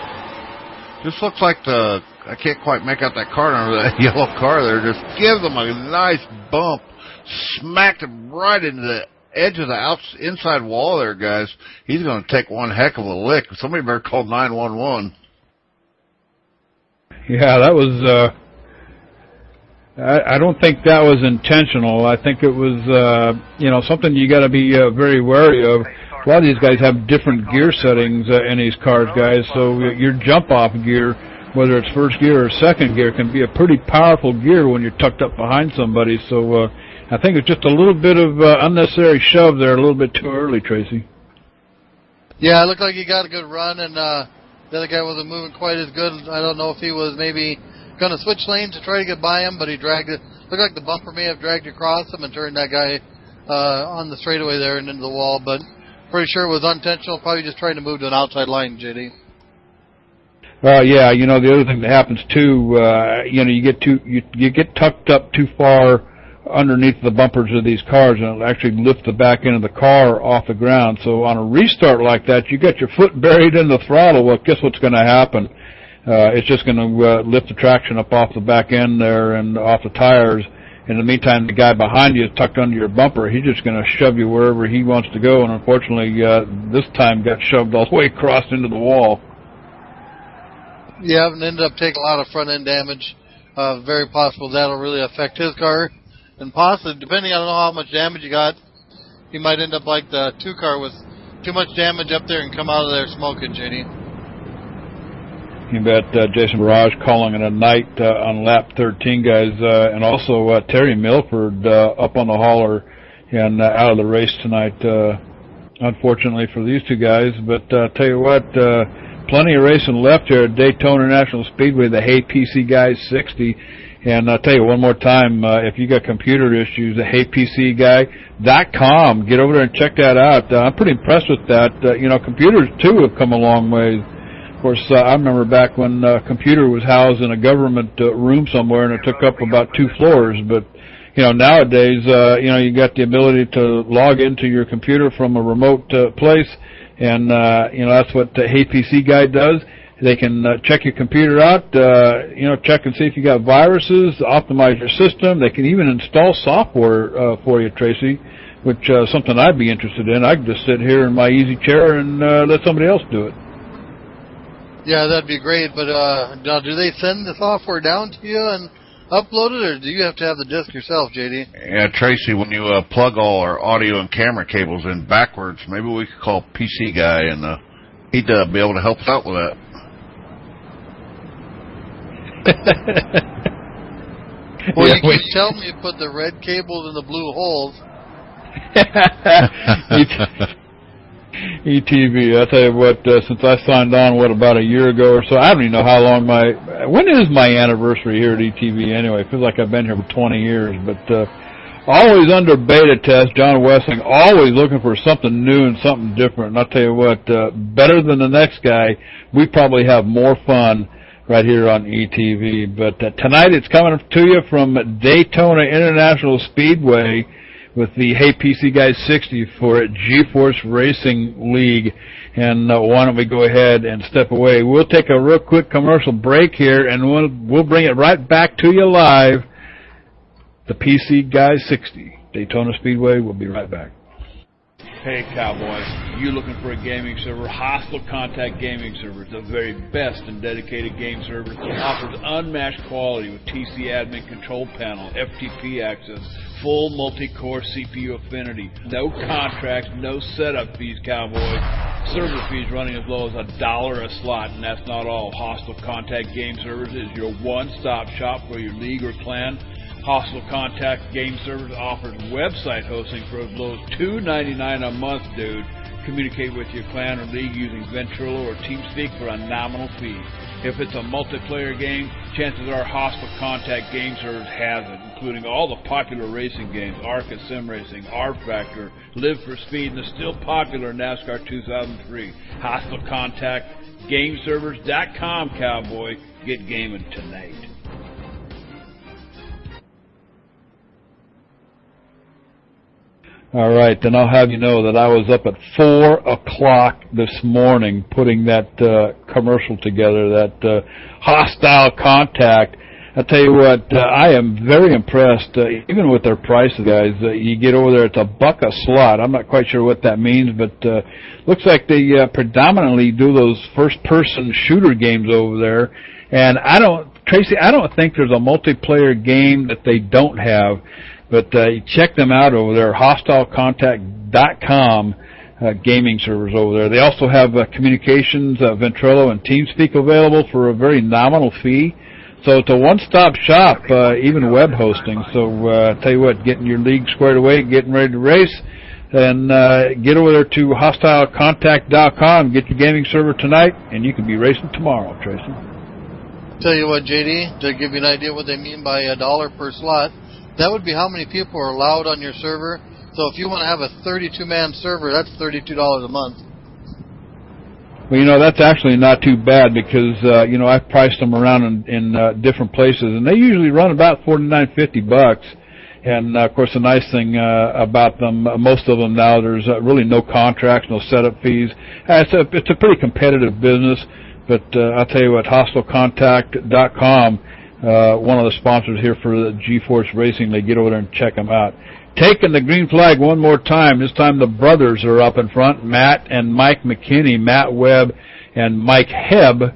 Speaker 6: This looks like I can't quite make out that car under that yellow car there. Just give them a nice bump. Smacked him right into the edge of the inside wall there, guys. He's going to take one heck of a lick. Somebody better call 911.
Speaker 1: Yeah, that was, I don't think that was intentional. I think it was, you know, something you got to be very wary of. A lot of these guys have different gear settings in these cars, guys, so your jump-off gear, whether it's first gear or second gear, can be a pretty powerful gear when you're tucked up behind somebody, so I think it's just a little bit of unnecessary shove there, a little bit too early, Tracy.
Speaker 2: Yeah, it looked like he got a good run, and the other guy wasn't moving quite as good. I don't know if he was maybe going to switch lanes to try to get by him, but he dragged it. Looked like the bumper may have dragged across him and turned that guy on the straightaway there and into the wall, but pretty sure it was unintentional, probably just trying to move to an outside line, JD.
Speaker 1: Yeah, you know, the other thing that happens too, you know, you get tucked up too far underneath the bumpers of these cars, and it'll actually lift the back end of the car off the ground. So on a restart like that, you got your foot buried in the throttle. Well, guess what's going to happen? It's just going to lift the traction up off the back end there and off the tires. In the meantime, the guy behind you is tucked under your bumper. He's just going to shove you wherever he wants to go, and unfortunately, this time got shoved all the way across into the wall.
Speaker 2: Yeah, and ended up taking a lot of front-end damage. Very possible that'll really affect his car. And possibly, depending, I don't know how much damage he got, he might end up like the 2 car with too much damage up there and come out of there smoking, JD.
Speaker 1: You bet. Jason Barrage calling it a night on lap 13, guys, and also Terry Milford up on the hauler and out of the race tonight, unfortunately for these two guys. But tell you what, plenty of racing left here at Daytona International Speedway, the Hey PC Guys 60. And I'll tell you one more time, if you got computer issues, the HeyPCGuy.com, get over there and check that out. I'm pretty impressed with that. You know, computers, too, have come a long way. Of course, I remember back when a computer was housed in a government room somewhere, and it took up about 2 floors. But, you know, nowadays, you know, you got the ability to log into your computer from a remote place, and, you know, that's what Hey PC Guy does. They can check your computer out, you know, check and see if you got viruses, optimize your system. They can even install software for you, Tracy, which is something I'd be interested in. I could just sit here in my easy chair and let somebody else do it.
Speaker 2: Yeah, that'd be great. But now, do they send the software down to you and upload it, or do you have to have the disk yourself, JD?
Speaker 6: Yeah, Tracy, when you plug all our audio and camera cables in backwards, maybe we could call PC Guy, and he'd be able to help us out with that.
Speaker 2: Well, you keep telling me to put the red cables in the blue holes.
Speaker 1: ETV, I tell you what, since I signed on, about a year ago or so, I don't even know how long when is my anniversary here at ETV anyway? It feels like I've been here for 20 years, but always under beta test, John Wessling, always looking for something new and something different. And I'll tell you what, better than the next guy, we probably have more fun right here on ETV. But tonight it's coming to you from Daytona International Speedway. with the Hey PC Guys 60 for G-Force Racing League. And why don't we go ahead and step away? We'll take a real quick commercial break here, and we'll bring it right back to you live. The PC Guys 60, Daytona Speedway. We'll be right back. Hey Cowboys, you looking for a gaming server? Hostile Contact Gaming Server is the very best and dedicated game server. It offers unmatched quality with TC Admin Control Panel, FTP access, full multi-core CPU affinity, no contracts, no setup fees, Cowboys. Server fees running as low as $1 a slot, and that's not all. Hostile Contact Game Servers is your one-stop shop for your league or clan. Hostile Contact Game Servers offers website hosting for as low as $2.99 a month, dude. Communicate with your clan or league using Ventrilo or TeamSpeak for a nominal fee. If it's a multiplayer game, chances are Hostile Contact Game Servers has it, including all the popular racing games, ARCA Sim Racing, R-Factor, Live for Speed, and the still popular NASCAR 2003. Hostile Contact GameServers.com, Cowboy. Get gaming tonight. All right, then I'll have you know that I was up at 4 o'clock this morning putting that commercial together, that Hostile Contact. I tell you what, I am very impressed, even with their prices, guys. You get over there, it's $1 a slot. I'm not quite sure what that means, but looks like they predominantly do those first-person shooter games over there. And Tracy, I don't think there's a multiplayer game that they don't have. But check them out over there, HostileContact.com, gaming servers over there. They also have communications, Ventrilo, and TeamSpeak available for a very nominal fee. So it's a one-stop shop, even web hosting. So I tell you what, getting your league squared away, getting ready to race, and get over there to HostileContact.com, get your gaming server tonight, and you can be racing tomorrow, Tracy.
Speaker 2: Tell you what, JD, to give you an idea what they mean by $1 per slot, that would be how many people are allowed on your server. So if you want to have a 32-man server, that's $32 a month.
Speaker 1: Well, that's actually not too bad because, I've priced them around in different places, and they usually run about $49-50. And, of course, the nice thing about them, most of them now, there's really no contracts, no setup fees. It's a pretty competitive business, but I'll tell you what, HostileContact.com, one of the sponsors here for the G-Force Racing, they get over there and check them out. Taking the green flag one more time. This time the brothers are up in front, Matt and Mike McKinney, Matt Webb and Mike Hebb,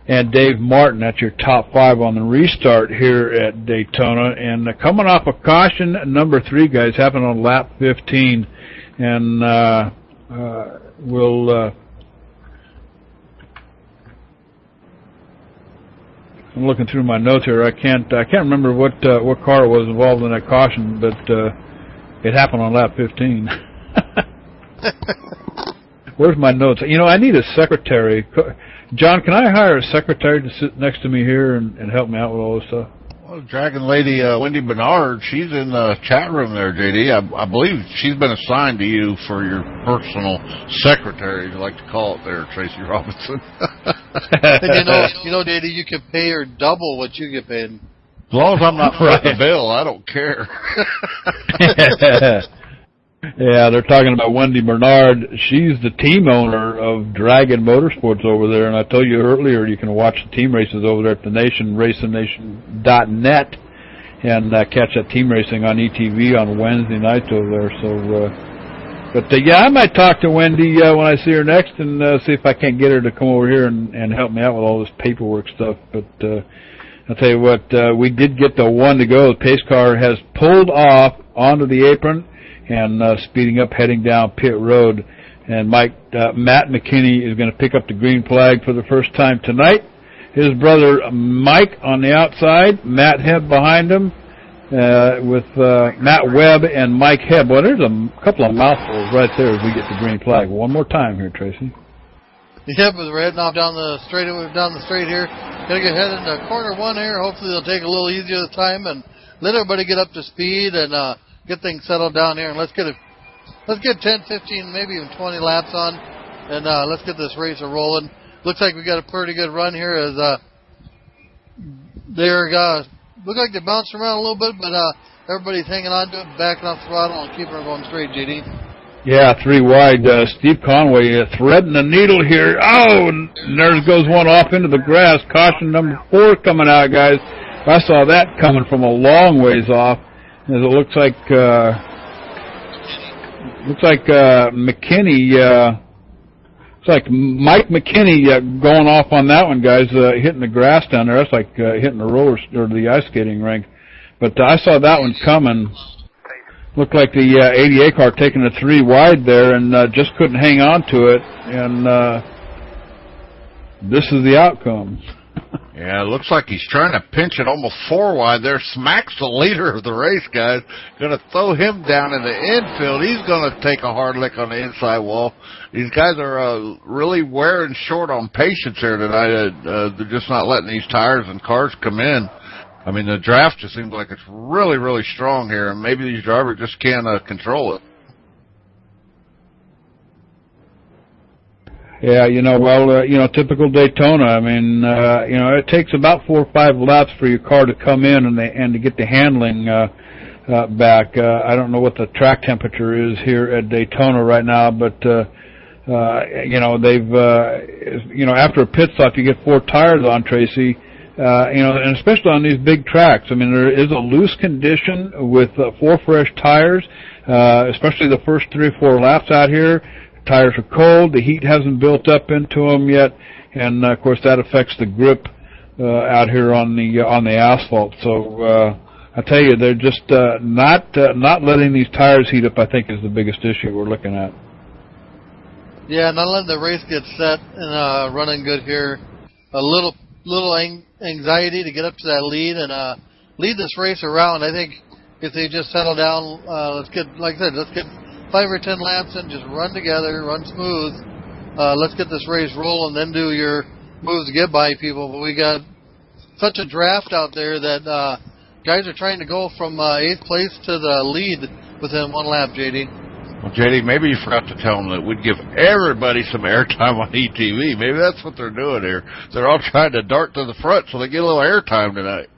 Speaker 1: and Dave Martin. That's your top 5 on the restart here at Daytona. And coming off a caution, number 3, guys, happened on lap 15. And I'm looking through my notes here. I can't remember what car was involved in that caution, but it happened on lap 15. Where's my notes? I need a secretary. John, can I hire a secretary to sit next to me here and help me out with all this stuff?
Speaker 6: Well, Dragon Lady Wendy Bernard, she's in the chat room there, JD. I believe she's been assigned to you for your personal secretary, you like to call it there, Tracy Robinson.
Speaker 2: And JD, you can pay her double what you get paid.
Speaker 6: As long as I'm not footing the bill, I don't care.
Speaker 1: Yeah, they're talking about Wendy Bernard. She's the team owner of Dragon Motorsports over there, and I told you earlier you can watch the team races over there at racing.net and catch that team racing on ETV on Wednesday nights over there. So, I might talk to Wendy when I see her next and see if I can't get her to come over here and help me out with all this paperwork stuff. But I'll tell you what, we did get the one to go. The pace car has pulled off onto the apron and speeding up, heading down pit road. And Matt McKinney is going to pick up the green flag for the first time tonight. His brother Mike on the outside, Matt Hebb behind him, with Matt Webb and Mike Hebb. Well, there's a couple of mouthfuls right there as we get the green flag. One more time here, Tracy.
Speaker 2: Yep, we're heading off down the straight here. Gonna get headed into corner 1 here. Hopefully they'll take a little easier this time and let everybody get up to speed and get things settled down here, and let's get 10, 15, maybe even 20 laps on, and let's get this racer rolling. Looks like we got a pretty good run here as they're look like they're bouncing around a little bit, but everybody's hanging on to it, backing off throttle, and keeping her going straight, JD.
Speaker 1: Yeah, 3 wide. Steve Conway threading the needle here. Oh, and there goes one off into the grass. Caution number 4 coming out, guys. I saw that coming from a long ways off. As it looks like McKinney. It's like Mike McKinney going off on that one, guys. Hitting the grass down there. That's like hitting the roller or the ice skating rink. But I saw that one coming. Looked like the 88 car taking a 3 wide there and just couldn't hang on to it. And this is the outcome.
Speaker 6: Yeah, it looks like he's trying to pinch it almost 4 wide there. Smacks the leader of the race, guys. Going to throw him down in the infield. He's going to take a hard lick on the inside wall. These guys are really wearing short on patience here tonight. They're just not letting these tires and cars come in. I mean, the draft just seems like it's really, really strong here, and maybe these drivers just can't control it.
Speaker 1: Yeah, typical Daytona. I mean, it takes about 4 or 5 laps for your car to come in and to get the handling back. I don't know what the track temperature is here at Daytona right now, but they've after a pit stop, you get 4 tires on, Tracy. And especially on these big tracks. I mean, there is a loose condition with 4 fresh tires, especially the first 3 or 4 laps out here. Tires are cold. The heat hasn't built up into them yet, and of course that affects the grip out here on the asphalt. So I tell you, they're just not letting these tires heat up. I think is the biggest issue we're looking at.
Speaker 2: Yeah, not letting the race get set and running good here. A little anxiety to get up to that lead and lead this race around. I think if they just settle down, let's get 5 or 10 laps and just run together, run smooth. Let's get this race rolling, then do your moves to get by people. But we got such a draft out there that guys are trying to go from 8th place to the lead within 1 lap, JD.
Speaker 6: Well, JD, maybe you forgot to tell them that we'd give everybody some airtime on ETV. Maybe that's what they're doing here. They're all trying to dart to the front so they get a little airtime tonight.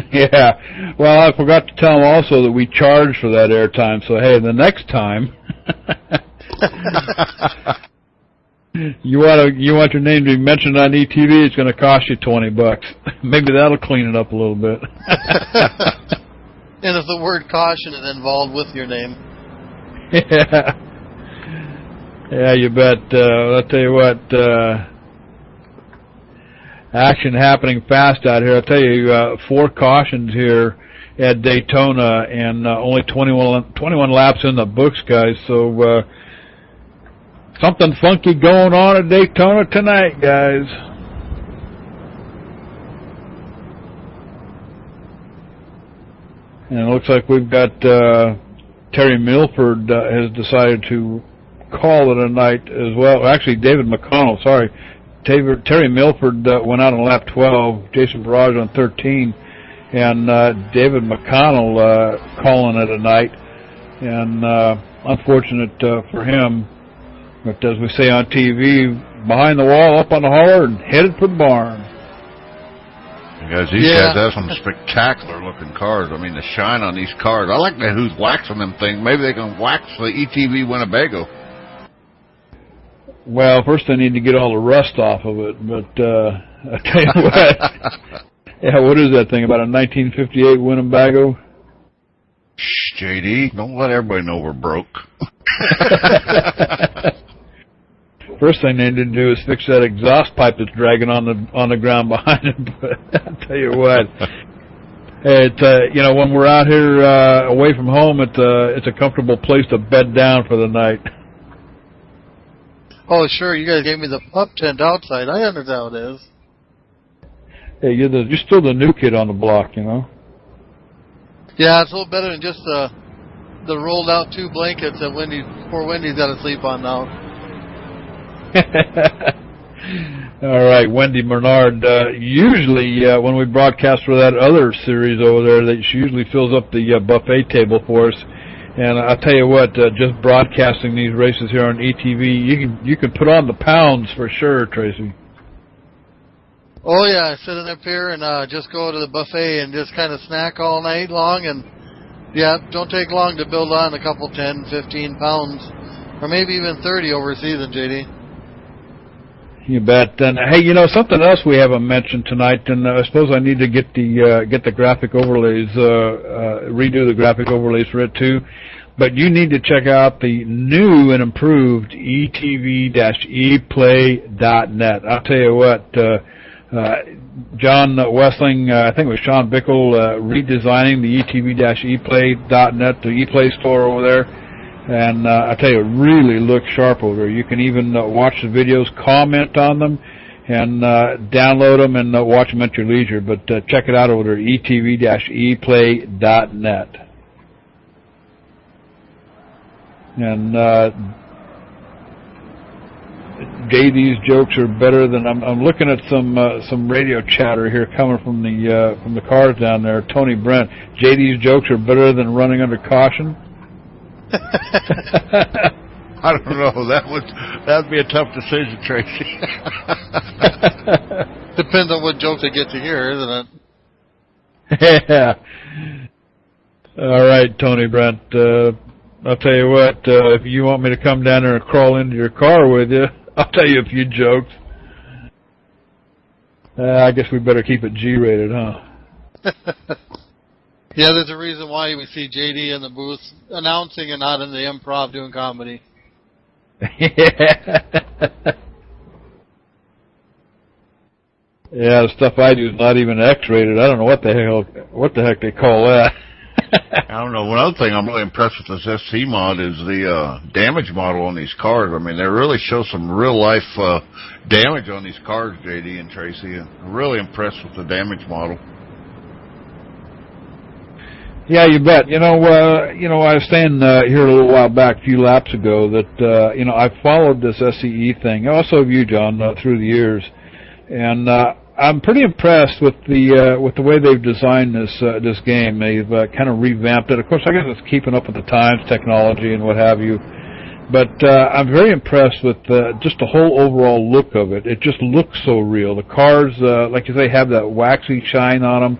Speaker 1: Yeah. Well, I forgot to tell them also that we charge for that airtime. So, hey, the next time you want your name to be mentioned on ETV, it's going to cost you $20. Maybe that'll clean it up a little bit.
Speaker 2: And if the word caution is involved with your name.
Speaker 1: Yeah. Yeah, you bet. I'll tell you what, action happening fast out here. I'll tell you, 4 cautions here at Daytona and only 21 laps in the books, guys. So something funky going on at Daytona tonight, guys. And it looks like we've got Terry Milford has decided to call it a night as well. Actually, David McConnell, sorry. Terry Milford went out on lap 12, Jason Barrage on 13, and David McConnell calling it a night. And unfortunate for him, but as we say on TV, behind the wall, up on the hauler, and headed for the barn.
Speaker 6: Guys, these guys have some spectacular-looking cars. I mean, the shine on these cars. I like that who's waxing them things. Maybe they can wax the ETV Winnebago.
Speaker 1: Well, first they need to get all the rust off of it. But I tell you what, yeah, what is that thing, about a 1958 Winnebago?
Speaker 6: Shh, JD, don't let everybody know we're broke.
Speaker 1: First thing they need to do is fix that exhaust pipe that's dragging on the ground behind it. But I'll tell you what, when we're out here away from home, it's a comfortable place to bed down for the night.
Speaker 2: Oh, sure. You guys gave me the pup tent outside. I understand how it is.
Speaker 1: Hey, you're still the new kid on the block, you know.
Speaker 2: Yeah, it's a little better than just the rolled out 2 blankets that poor Wendy's got to sleep on now.
Speaker 1: All right, Wendy Bernard. Usually, when we broadcast for that other series over there, that she usually fills up the buffet table for us. And I'll tell you what, just broadcasting these races here on ETV, you can put on the pounds for sure, Tracy.
Speaker 2: Oh yeah, sit in up here and just go to the buffet and just kind of snack all night long, and yeah, don't take long to build on a couple 10, 15 pounds, or maybe even 30 over a season, JD.
Speaker 1: You bet. And hey, you know something else we haven't mentioned tonight, and I suppose I need to get the graphic overlays, redo the graphic overlays for it too. But you need to check out the new and improved etv-eplay.net. I'll tell you what, John Wessling, I think it was Sean Bickle, redesigning the etv-eplay.net, the ePlay store over there. And I tell you, it really looks sharp over there. You can even watch the videos, comment on them, and download them and watch them at your leisure. But check it out over there, etv-eplay.net. And JD's jokes are better than I'm looking at some radio chatter here coming from the cars down there. Tony Brent, JD's jokes are better than running under caution.
Speaker 6: I don't know. That'd be a tough decision, Tracy.
Speaker 2: Depends on what joke they get to hear, isn't it?
Speaker 1: Yeah. All right, Tony Brent. I'll tell you what. If you want me to come down there and crawl into your car with you, I'll tell you a few jokes. I guess we better keep it G-rated, huh?
Speaker 2: Yeah, there's a reason why we see JD in the booth announcing and not in the improv doing comedy.
Speaker 1: Yeah. Yeah, the stuff I do is not even X-rated. I don't know what the heck they call that.
Speaker 6: I don't know. One other thing I'm really impressed with this SC mod is the damage model on these cars. I mean, they really show some real-life damage on these cars, JD and Tracy. I'm really impressed with the damage model.
Speaker 1: Yeah, you bet. I was saying here a little while back, a few laps ago, that I've followed this SCE thing. Also, have you, John, through the years, and I'm pretty impressed with the way they've designed this game. They've kind of revamped it. Of course, I guess it's keeping up with the times, technology, and what have you. But I'm very impressed with just the whole overall look of it. It just looks so real. The cars, like you say, have that waxy shine on them.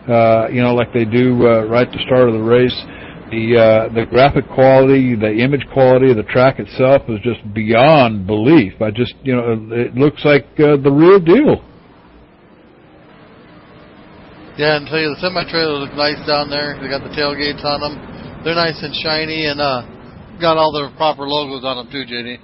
Speaker 1: Like they do right at the start of the race. The graphic quality, the image quality of the track itself is just beyond belief. It looks like the real deal.
Speaker 2: Yeah, and tell you, the semi-trailer looks nice down there. They got the tailgates on them. They're nice and shiny, and got all the proper logos on them too, JD.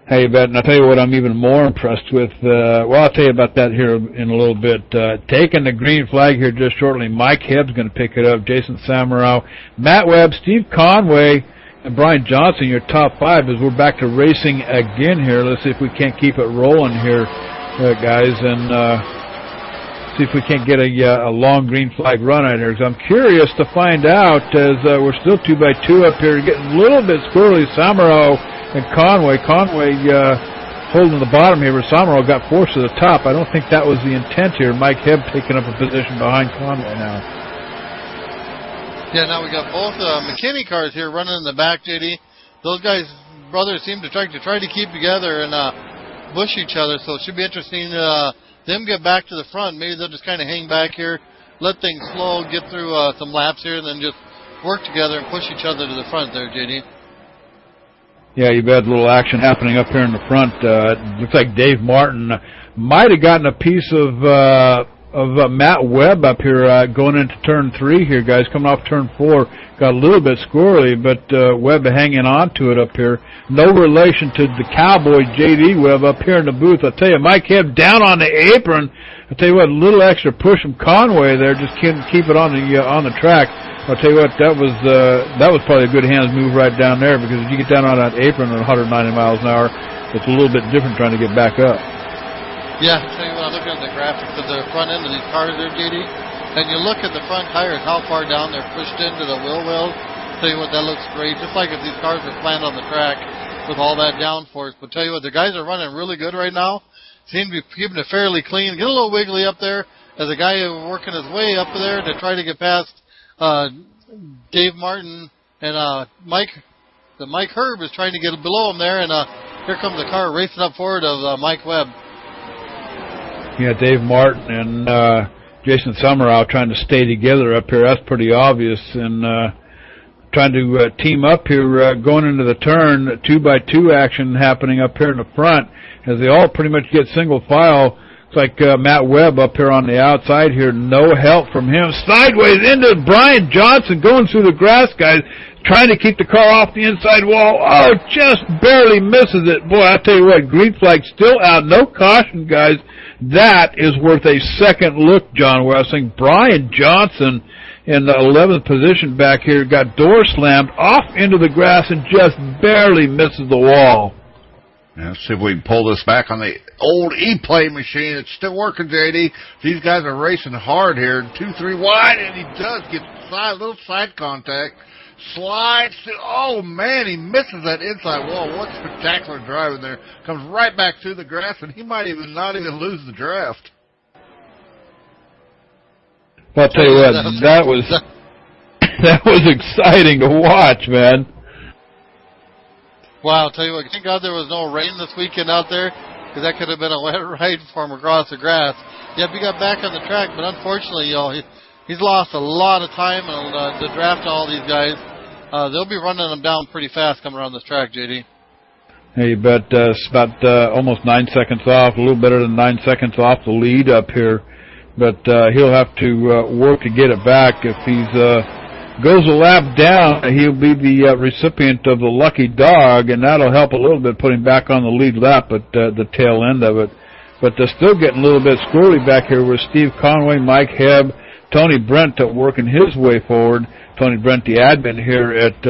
Speaker 1: Hey, Bet, and I'll tell you what I'm even more impressed with. I'll tell you about that here in a little bit. Taking the green flag here just shortly. Mike Hebb's going to pick it up. Jason Samarow, Matt Webb, Steve Conway, and Brian Johnson, your top five, as we're back to racing again here. Let's see if we can't keep it rolling here, guys, and see if we can't get a long green flag run out here. Because I'm curious to find out, as we're still 2x2 up here, getting a little bit squirrely. Samarow and Conway holding the bottom here, but Samarow got forced to the top. I don't think that was the intent here. Mike Hebb taking up a position behind Conway now.
Speaker 2: Yeah, now we got both McKinney cars here running in the back, JD. Those guys, brothers, seem to try to keep together and bush each other, so it should be interesting them get back to the front. Maybe they'll just kind of hang back here, let things slow, get through some laps here, and then just work together and push each other to the front there, JD.
Speaker 1: Yeah, you bet. A little action happening up here in the front. It looks like Dave Martin might have gotten a piece of Matt Webb up here going into turn 3 here, guys. Coming off turn 4, got a little bit squirrely, but Webb hanging on to it up here. No relation to the Cowboy JD Webb up here in the booth. I'll tell you, Mike Webb down on the apron. I'll tell you what, a little extra push from Conway there, just keep it on the track. I'll tell you what, that was probably a good hands move right down there, because if you get down on that apron at 190 miles an hour, it's a little bit different trying to get back up.
Speaker 2: Yeah, I'll tell you what, I'm looking at the graphics of the front end of these cars there, JD, and you look at the front tires, how far down they're pushed into the wheel wells. Tell you what, that looks great, just like if these cars were planned on the track with all that downforce. But tell you what, the guys are running really good right now. Seem to be keeping it fairly clean. Get a little wiggly up there as a guy working his way up there to try to get past Dave Martin and Mike But Mike Herb is trying to get below him there, and here comes the car racing up forward of Mike Webb.
Speaker 1: Yeah, Dave Martin and Jason Summerall trying to stay together up here. That's pretty obvious. And trying to team up here going into the turn. 2x2 action happening up here in the front as they all pretty much get single file. It's like Matt Webb up here on the outside here. No help from him. Sideways into Brian Johnson going through the grass, guys. Trying to keep the car off the inside wall. Oh, just barely misses it. Boy, I tell you what, green flag still out. No caution, guys. That is worth a second look, John Wessling. Brian Johnson in the 11th position back here got door slammed off into the grass and just barely misses the wall.
Speaker 6: Yeah, let's see if we can pull this back on the old E-Play machine. It's still working, JD. These guys are racing hard here. 2-3 wide, and he does get a little side contact. Slides to, oh man, he misses that inside wall. What spectacular driving there. Comes right back through the grass, and he might not even lose the draft.
Speaker 1: Well, I'll tell you what, that was exciting to watch, man.
Speaker 2: Wow, I'll tell you what, thank God there was no rain this weekend out there, because that could have been a wet ride for him across the grass. Yep, he got back on the track, but unfortunately, he's lost a lot of time on the draft all these guys. They'll be running them down pretty fast coming around this track, JD.
Speaker 1: Hey, but it's about almost 9 seconds off, a little better than 9 seconds off the lead up here. But he'll have to work to get it back. If he goes a lap down, he'll be the recipient of the lucky dog, and that'll help a little bit put him back on the lead lap at the tail end of it. But they're still getting a little bit squirrely back here with Steve Conway, Mike Hebb, Tony Brent working his way forward. Tony Brent, the admin here at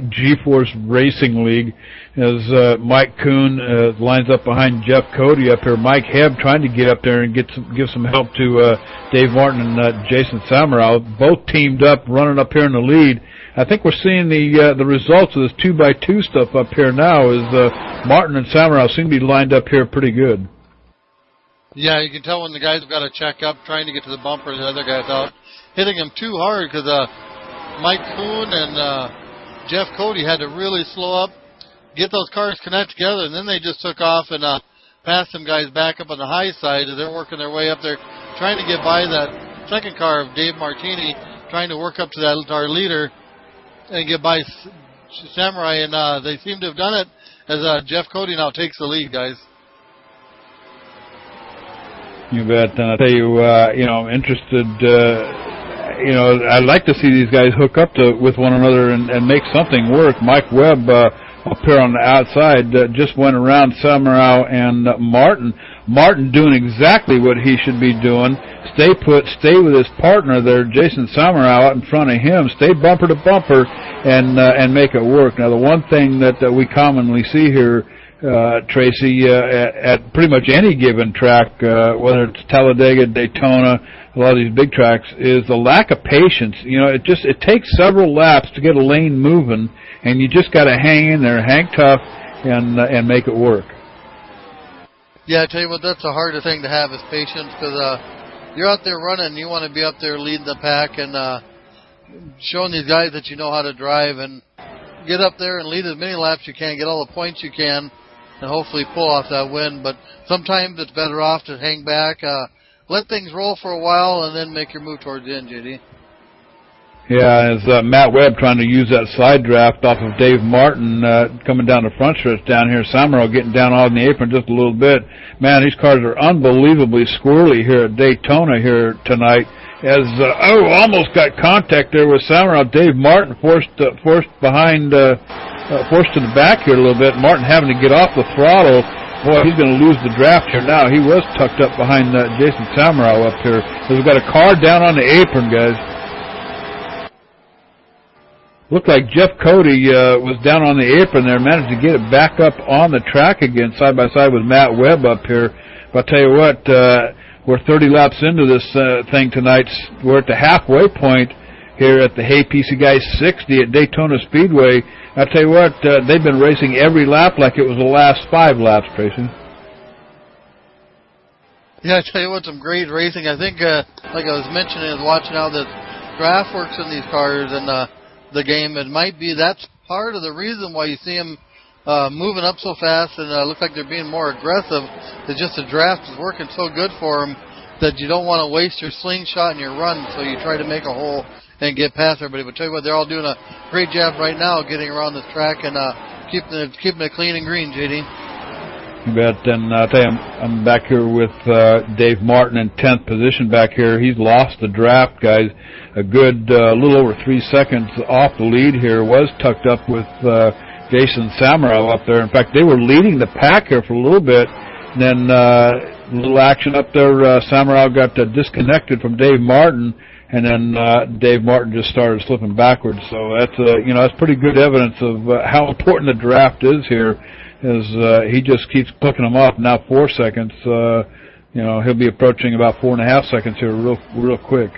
Speaker 1: G-Force Racing League, as Mike Kuhn lines up behind Jeff Cody up here. Mike Hebb trying to get up there and give some help to Dave Martin and Jason Samarow. Both teamed up, running up here in the lead. I think we're seeing the results of this 2x2 stuff up here now, as Martin and Samarow seem to be lined up here pretty good.
Speaker 2: Yeah, you can tell when the guys have got to check up, trying to get to the bumper, the other guy's out hitting him too hard, because Mike Kuhn and Jeff Cody had to really slow up, get those cars connect together, and then they just took off and passed some guys back up on the high side as they're working their way up there, trying to get by that second car of Dave Martini, trying to work up to that our leader and get by Samurai, and they seem to have done it as Jeff Cody now takes the lead, guys.
Speaker 1: You bet. And I'll tell you, I'm interested, I'd like to see these guys hook up with one another and make something work. Mike Webb up here on the outside just went around Samarow and Martin. Martin doing exactly what he should be doing. Stay put, stay with his partner there, Jason Samarow, out in front of him. Stay bumper to bumper and make it work. Now, the one thing that we commonly see here, Tracy, at pretty much any given track, whether it's Talladega, Daytona, a lot of these big tracks, is the lack of patience. It takes several laps to get a lane moving, and you just got to hang in there, hang tough, and make it work.
Speaker 2: Yeah, I tell you what, that's the hardest thing to have is patience, because you're out there running, you want to be up there leading the pack and showing these guys that you know how to drive, and get up there and lead as many laps you can, get all the points you can, and hopefully pull off that win. But sometimes it's better off to hang back, let things roll for a while, and then make your move towards the end, JD.
Speaker 1: Yeah, as Matt Webb trying to use that side draft off of Dave Martin coming down the front stretch down here. Samarow getting down on the apron just a little bit. Man, these cars are unbelievably squirrely here at Daytona here tonight. As almost got contact there with Samarow. Dave Martin forced behind, forced to the back here a little bit. Martin having to get off the throttle. Boy, he's going to lose the draft here now. He was tucked up behind Jason Samarow up here. We've got a car down on the apron, guys. Looked like Jeff Cody was down on the apron there, managed to get it back up on the track again, side by side with Matt Webb up here. But I'll tell you what, we're 30 laps into this thing tonight. We're at the halfway point here at the Hay PC Guys 60 at Daytona Speedway. I'll tell you what, they've been racing every lap like it was the last 5 laps, Tracy.
Speaker 2: Yeah, I tell you what, some great racing. I think, like I was mentioning, is watching how the draft works in these cars, and the game. It might be that's part of the reason why you see them moving up so fast and look like they're being more aggressive. It's just the draft is working so good for them that you don't want to waste your slingshot and your run, so you try to make a hole and get past everybody. But tell you what, they're all doing a great job right now getting around this track and keeping it clean and green, JD.
Speaker 1: You bet. And I'll tell you, I'm back here with Dave Martin in 10th position back here. He's lost the draft, guys. A good little over 3 seconds off the lead here. Was tucked up with Jason Samarow up there. In fact, they were leading the pack here for a little bit. And then a little action up there. Samarow got disconnected from Dave Martin. And then Dave Martin just started slipping backwards. So that's that's pretty good evidence of how important the draft is here. As he just keeps clicking them off. Now 4 seconds. He'll be approaching about 4.5 seconds here, real quick.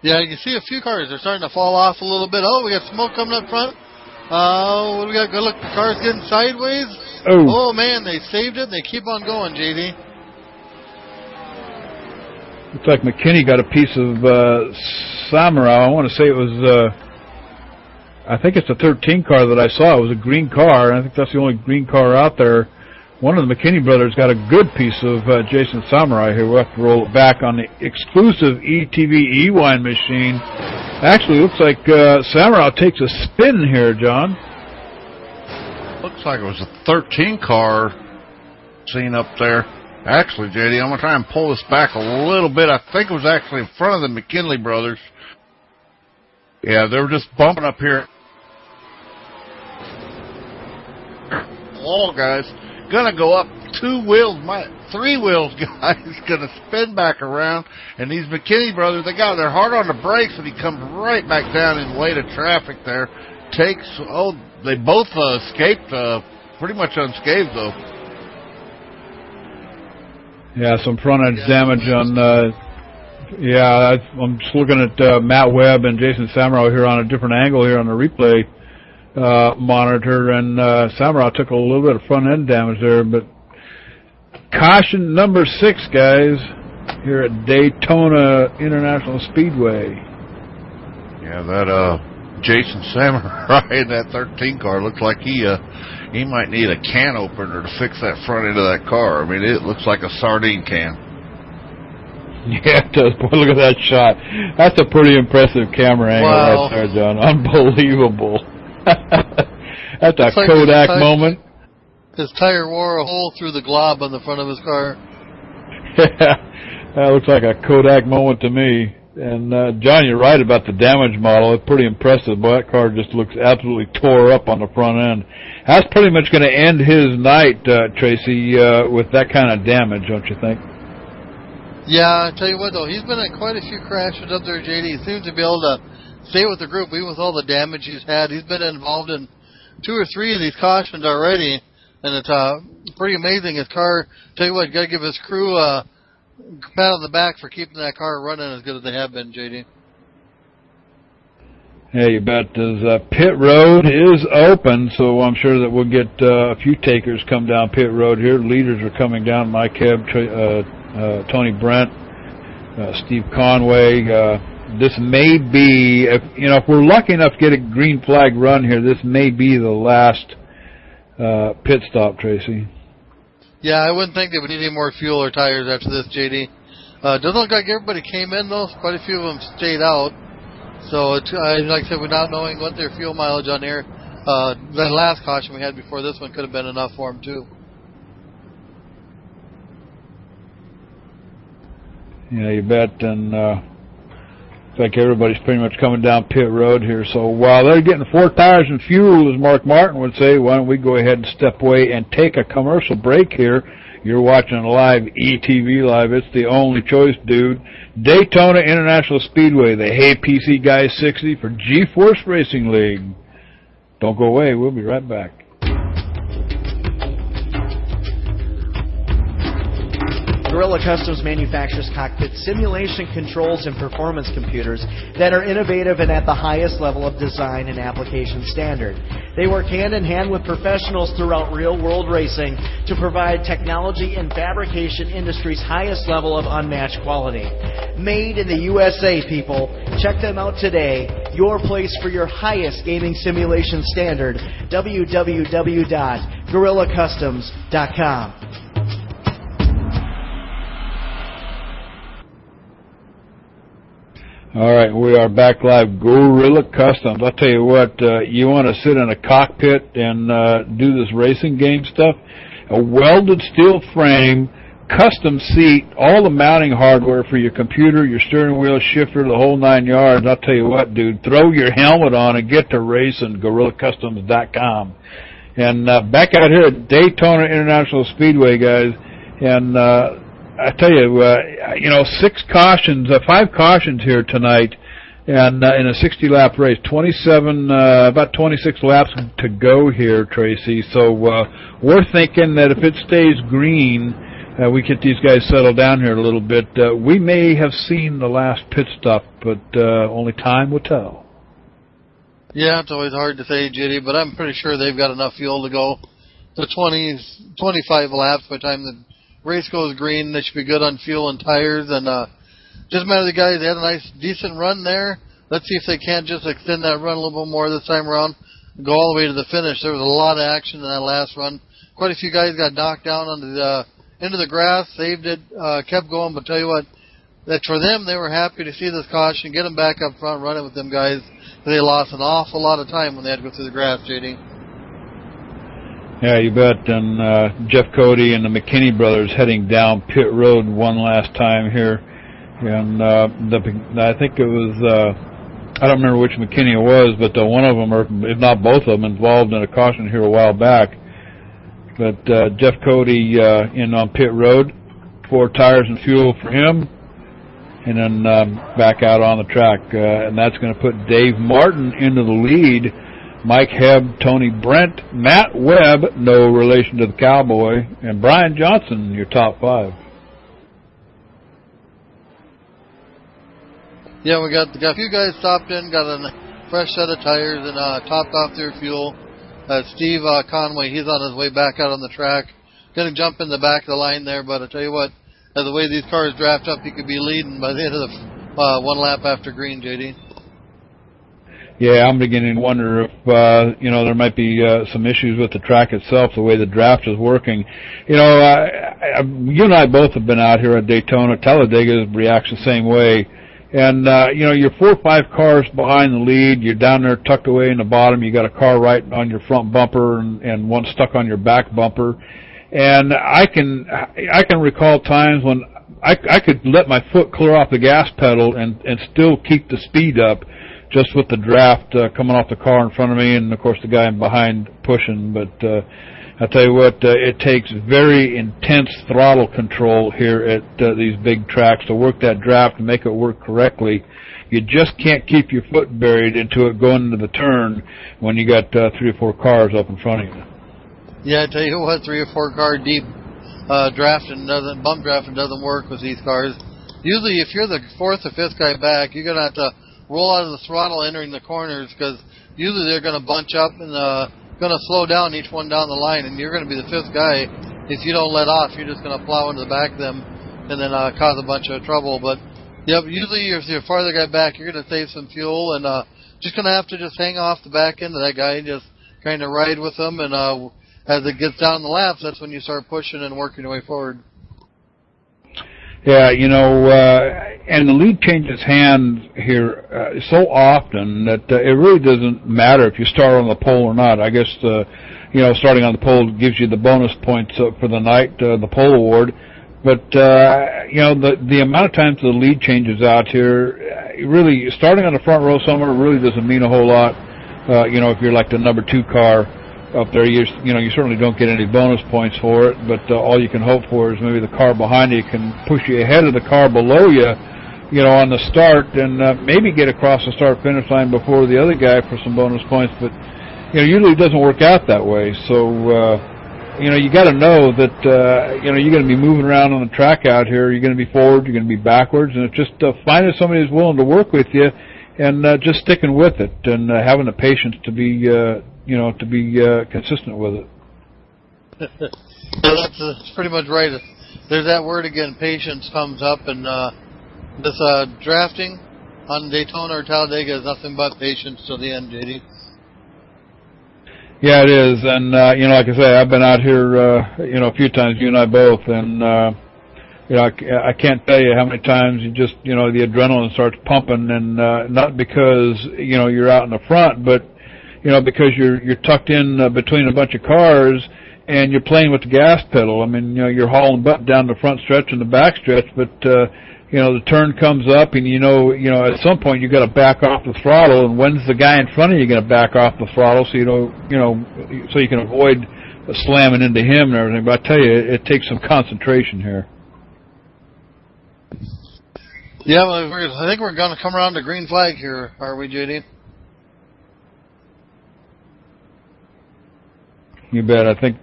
Speaker 2: Yeah, you can see a few cars are starting to fall off a little bit. Oh, we got smoke coming up front. What do we got? Good look, the car's getting sideways. Oh man, they saved it. They keep on going, JD.
Speaker 1: Looks like McKinney got a piece of Samarow. I want to say it was, I think it's a 13 car that I saw. It was a green car. I think that's the only green car out there. One of the McKinney brothers got a good piece of Jason Samarow here. We'll have to roll it back on the exclusive ETV E-Wine machine. Actually, looks like Samarow takes a spin here, John.
Speaker 6: Looks like it was a 13 car seen up there. Actually, JD, I'm going to try and pull this back a little bit. I think it was actually in front of the McKinley brothers. Yeah, they were just bumping up here. Wall, guys. Going to go up 2 wheels. 3 wheels, guys. Going to spin back around. And these McKinney brothers, they're hard on the brakes, and he comes right back down in the way of traffic there. They both escaped pretty much unscathed, though.
Speaker 1: Yeah, some front end damage on. I'm just looking at Matt Webb and Jason Samarow here on a different angle here on the replay monitor, and Samarow took a little bit of front end damage there. But caution number 6, guys, here at Daytona International Speedway.
Speaker 6: Yeah, that Jason Samarow in that 13 car looks like he might need a can opener to fix that front end of that car. I mean, it looks like a sardine can.
Speaker 1: Yeah, it does. Boy, look at that shot. That's a pretty impressive camera angle right there, John. Unbelievable. That's a like Kodak moment.
Speaker 2: His tire wore a hole through the glob on the front of his car.
Speaker 1: Yeah, that looks like a Kodak moment to me. And, John, you're right about the damage model. It's pretty impressive. Boy, that car just looks absolutely tore up on the front end. That's pretty much going to end his night, Tracy, with that kind of damage, don't you think?
Speaker 2: Yeah, I tell you what, though, he's been in quite a few crashes up there, JD. He seems to be able to stay with the group, even with all the damage he's had. He's been involved in 2 or 3 of these cautions already, and it's pretty amazing. His car, tell you what, you got to give his crew a pat on the back for keeping that car running as good as they have been, JD.
Speaker 1: Yeah, you bet. Pit road is open, so I'm sure that we'll get a few takers come down pit road here. Leaders are coming down. Mike Hebb, Tony Brent, Steve Conway. This may be, if we're lucky enough to get a green flag run here, this may be the last pit stop, Tracy.
Speaker 2: Yeah, I wouldn't think they would need any more fuel or tires after this, JD. Doesn't look like everybody came in, though. Quite a few of them stayed out. So, like I said, without knowing what their fuel mileage on there, that last caution we had before this one could have been enough for them, too.
Speaker 1: Yeah, you bet. And looks like everybody's pretty much coming down pit road here. So while they're getting 4 tires and fuel, as Mark Martin would say, why don't we go ahead and step away and take a commercial break here. You're watching live ETV Live. It's the only choice, dude. Daytona International Speedway, the Hey PC Guys 60 for G-Force Racing League. Don't go away. We'll be right back.
Speaker 8: Gorilla Customs manufactures cockpit simulation controls and performance computers that are innovative and at the highest level of design and application standard. They work hand in hand with professionals throughout real-world racing to provide technology and fabrication industry's highest level of unmatched quality. Made in the USA, people. Check them out today. Your place for your highest gaming simulation standard, www.GorillaCustoms.com.
Speaker 1: All right, we are back live. Gorilla Customs. I'll tell you what, you want to sit in a cockpit and do this racing game stuff? A welded steel frame, custom seat, all the mounting hardware for your computer, your steering wheel, shifter, the whole 9 yards. I'll tell you what, dude, throw your helmet on and get to racing, GorillaCustoms.com. And back out here at Daytona International Speedway, guys, and I tell you, 5 cautions here tonight, and in a 60-lap race, about 26 laps to go here, Tracy. So we're thinking that if it stays green, we get these guys settled down here a little bit. We may have seen the last pit stop, but only time will tell.
Speaker 2: Yeah, it's always hard to say, JD, but I'm pretty sure they've got enough fuel to go to 25 laps by the time the race goes green. They should be good on fuel and tires, and just matter of the guys. They had a nice, decent run there. Let's see if they can't just extend that run a little bit more this time around, go all the way to the finish. There was a lot of action in that last run. Quite a few guys got knocked down onto into the grass, saved it, kept going. But tell you what, that for them, they were happy to see this caution, get them back up front, running with them guys. They lost an awful lot of time when they had to go through the grass, JD.
Speaker 1: Yeah, you bet. And Jeff Cody and the McKinney brothers heading down pit road one last time here. And I think it was, I don't remember which McKinney it was, but one of them, or if not both of them, involved in a caution here a while back. But Jeff Cody in on pit road, 4 tires and fuel for him, and then back out on the track. And that's going to put Dave Martin into the lead. Mike Hebb, Tony Brent, Matt Webb, no relation to the Cowboy, and Brian Johnson, your top 5.
Speaker 2: Yeah, we got a few guys stopped in, got a fresh set of tires, and topped off their fuel. Steve Conway, he's on his way back out on the track. Going to jump in the back of the line there, but I tell you what, the way these cars draft up, he could be leading by the end of the 1 lap after green, JD.
Speaker 1: Yeah, I'm beginning to wonder if, there might be some issues with the track itself, the way the draft is working. You and I both have been out here at Daytona. Talladega reacts the same way. And, you're 4 or 5 cars behind the lead. You're down there tucked away in the bottom. You got a car right on your front bumper and one stuck on your back bumper. And I can recall times when I could let my foot clear off the gas pedal and still keep the speed up, just with the draft coming off the car in front of me, and of course the guy behind pushing. But I tell you what, it takes very intense throttle control here at these big tracks to work that draft and make it work correctly. You just can't keep your foot buried into it going into the turn when you got 3 or 4 cars up in front of you.
Speaker 2: Yeah, I tell you what, 3 or 4 car deep bump drafting doesn't work with these cars. Usually, if you're the 4th or 5th guy back, you're gonna have to roll out of the throttle entering the corners, because usually they're going to bunch up and going to slow down each one down the line, and you're going to be the 5th guy. If you don't let off, you're just going to plow into the back of them and then cause a bunch of trouble. But yeah, usually if you're farther guy back, you're going to save some fuel, and just going to have to just hang off the back end of that guy and just kind of ride with them. And as it gets down the laps, that's when you start pushing and working your way forward.
Speaker 1: Yeah, and the lead changes hands here so often that it really doesn't matter if you start on the pole or not. I guess, starting on the pole gives you the bonus points for the night, the pole award. But, the amount of times the lead changes out here, really, starting on the front row somewhere really doesn't mean a whole lot. If you're like the number 2 car up there, you certainly don't get any bonus points for it, but all you can hope for is maybe the car behind you can push you ahead of the car below you, on the start, and maybe get across the start-finish line before the other guy for some bonus points. But usually it doesn't work out that way. So you got to know that you're going to be moving around on the track out here. You're going to be forward, you're going to be backwards, and it's just finding somebody who's willing to work with you and just sticking with it and having the patience to be consistent with it.
Speaker 2: That's pretty much right. There's that word again, patience comes up, and this drafting on Daytona or Talladega is nothing but patience till the end, JD.
Speaker 1: Yeah, it is, and like I say, I've been out here, a few times, you and I both, and I can't tell you how many times you just, the adrenaline starts pumping, and not because you're out in the front, but because you're tucked in between a bunch of cars, and you're playing with the gas pedal. I mean, you're hauling butt down the front stretch and the back stretch, but the turn comes up, and at some point you got to back off the throttle. And when's the guy in front of you going to back off the throttle so so you can avoid slamming into him and everything? But I tell you, it takes some concentration here.
Speaker 2: Yeah, well, I think we're going to come around to green flag here, are we, JD?
Speaker 1: You bet. I think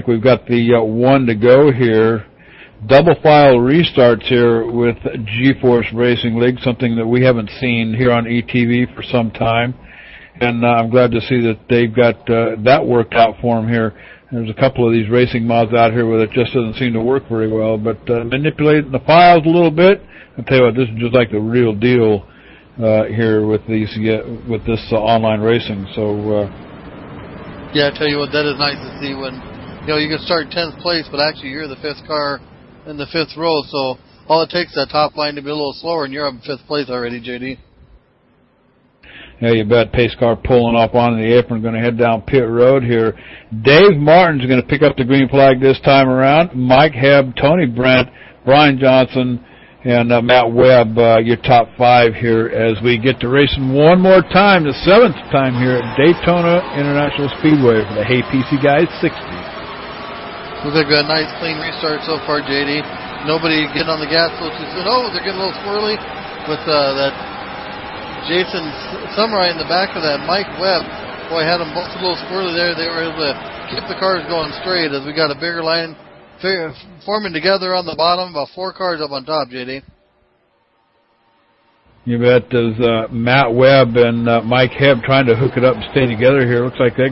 Speaker 1: we've got the one to go here. Double file restarts here with G-Force Racing League, something that we haven't seen here on ETV for some time. And I'm glad to see that they've got that worked out for them here. There's a couple of these racing mods out here where it just doesn't seem to work very well. But manipulating the files a little bit, I'll tell you what, this is just like the real deal here with these with this online racing. So
Speaker 2: yeah, I tell you what, that is nice to see when you can start 10th place, but actually you're the 5th car in the 5th row. So all it takes is that top line to be a little slower, and you're up in 5th place already, JD.
Speaker 1: Yeah, you bet. Pace car pulling up onto the apron, going to head down pit road here. Dave Martin's going to pick up the green flag this time around. Mike Hebb, Tony Brent, Brian Johnson, and Matt Webb, your top 5 here as we get to racing one more time, the 7th time here at Daytona International Speedway for the Hey PC Guys 60.
Speaker 2: Looks like we got a nice clean restart so far, JD. Nobody getting on the gas, so she said, they're getting a little squirrely with that Jason Samurai in the back of that Mike Webb. Boy, had them both a little squirrely there. They were able to keep the cars going straight as we got a bigger line forming together on the bottom, about 4 cars up on top, JD.
Speaker 1: You bet. There's Matt Webb and Mike Hebb trying to hook it up and stay together here. Looks like they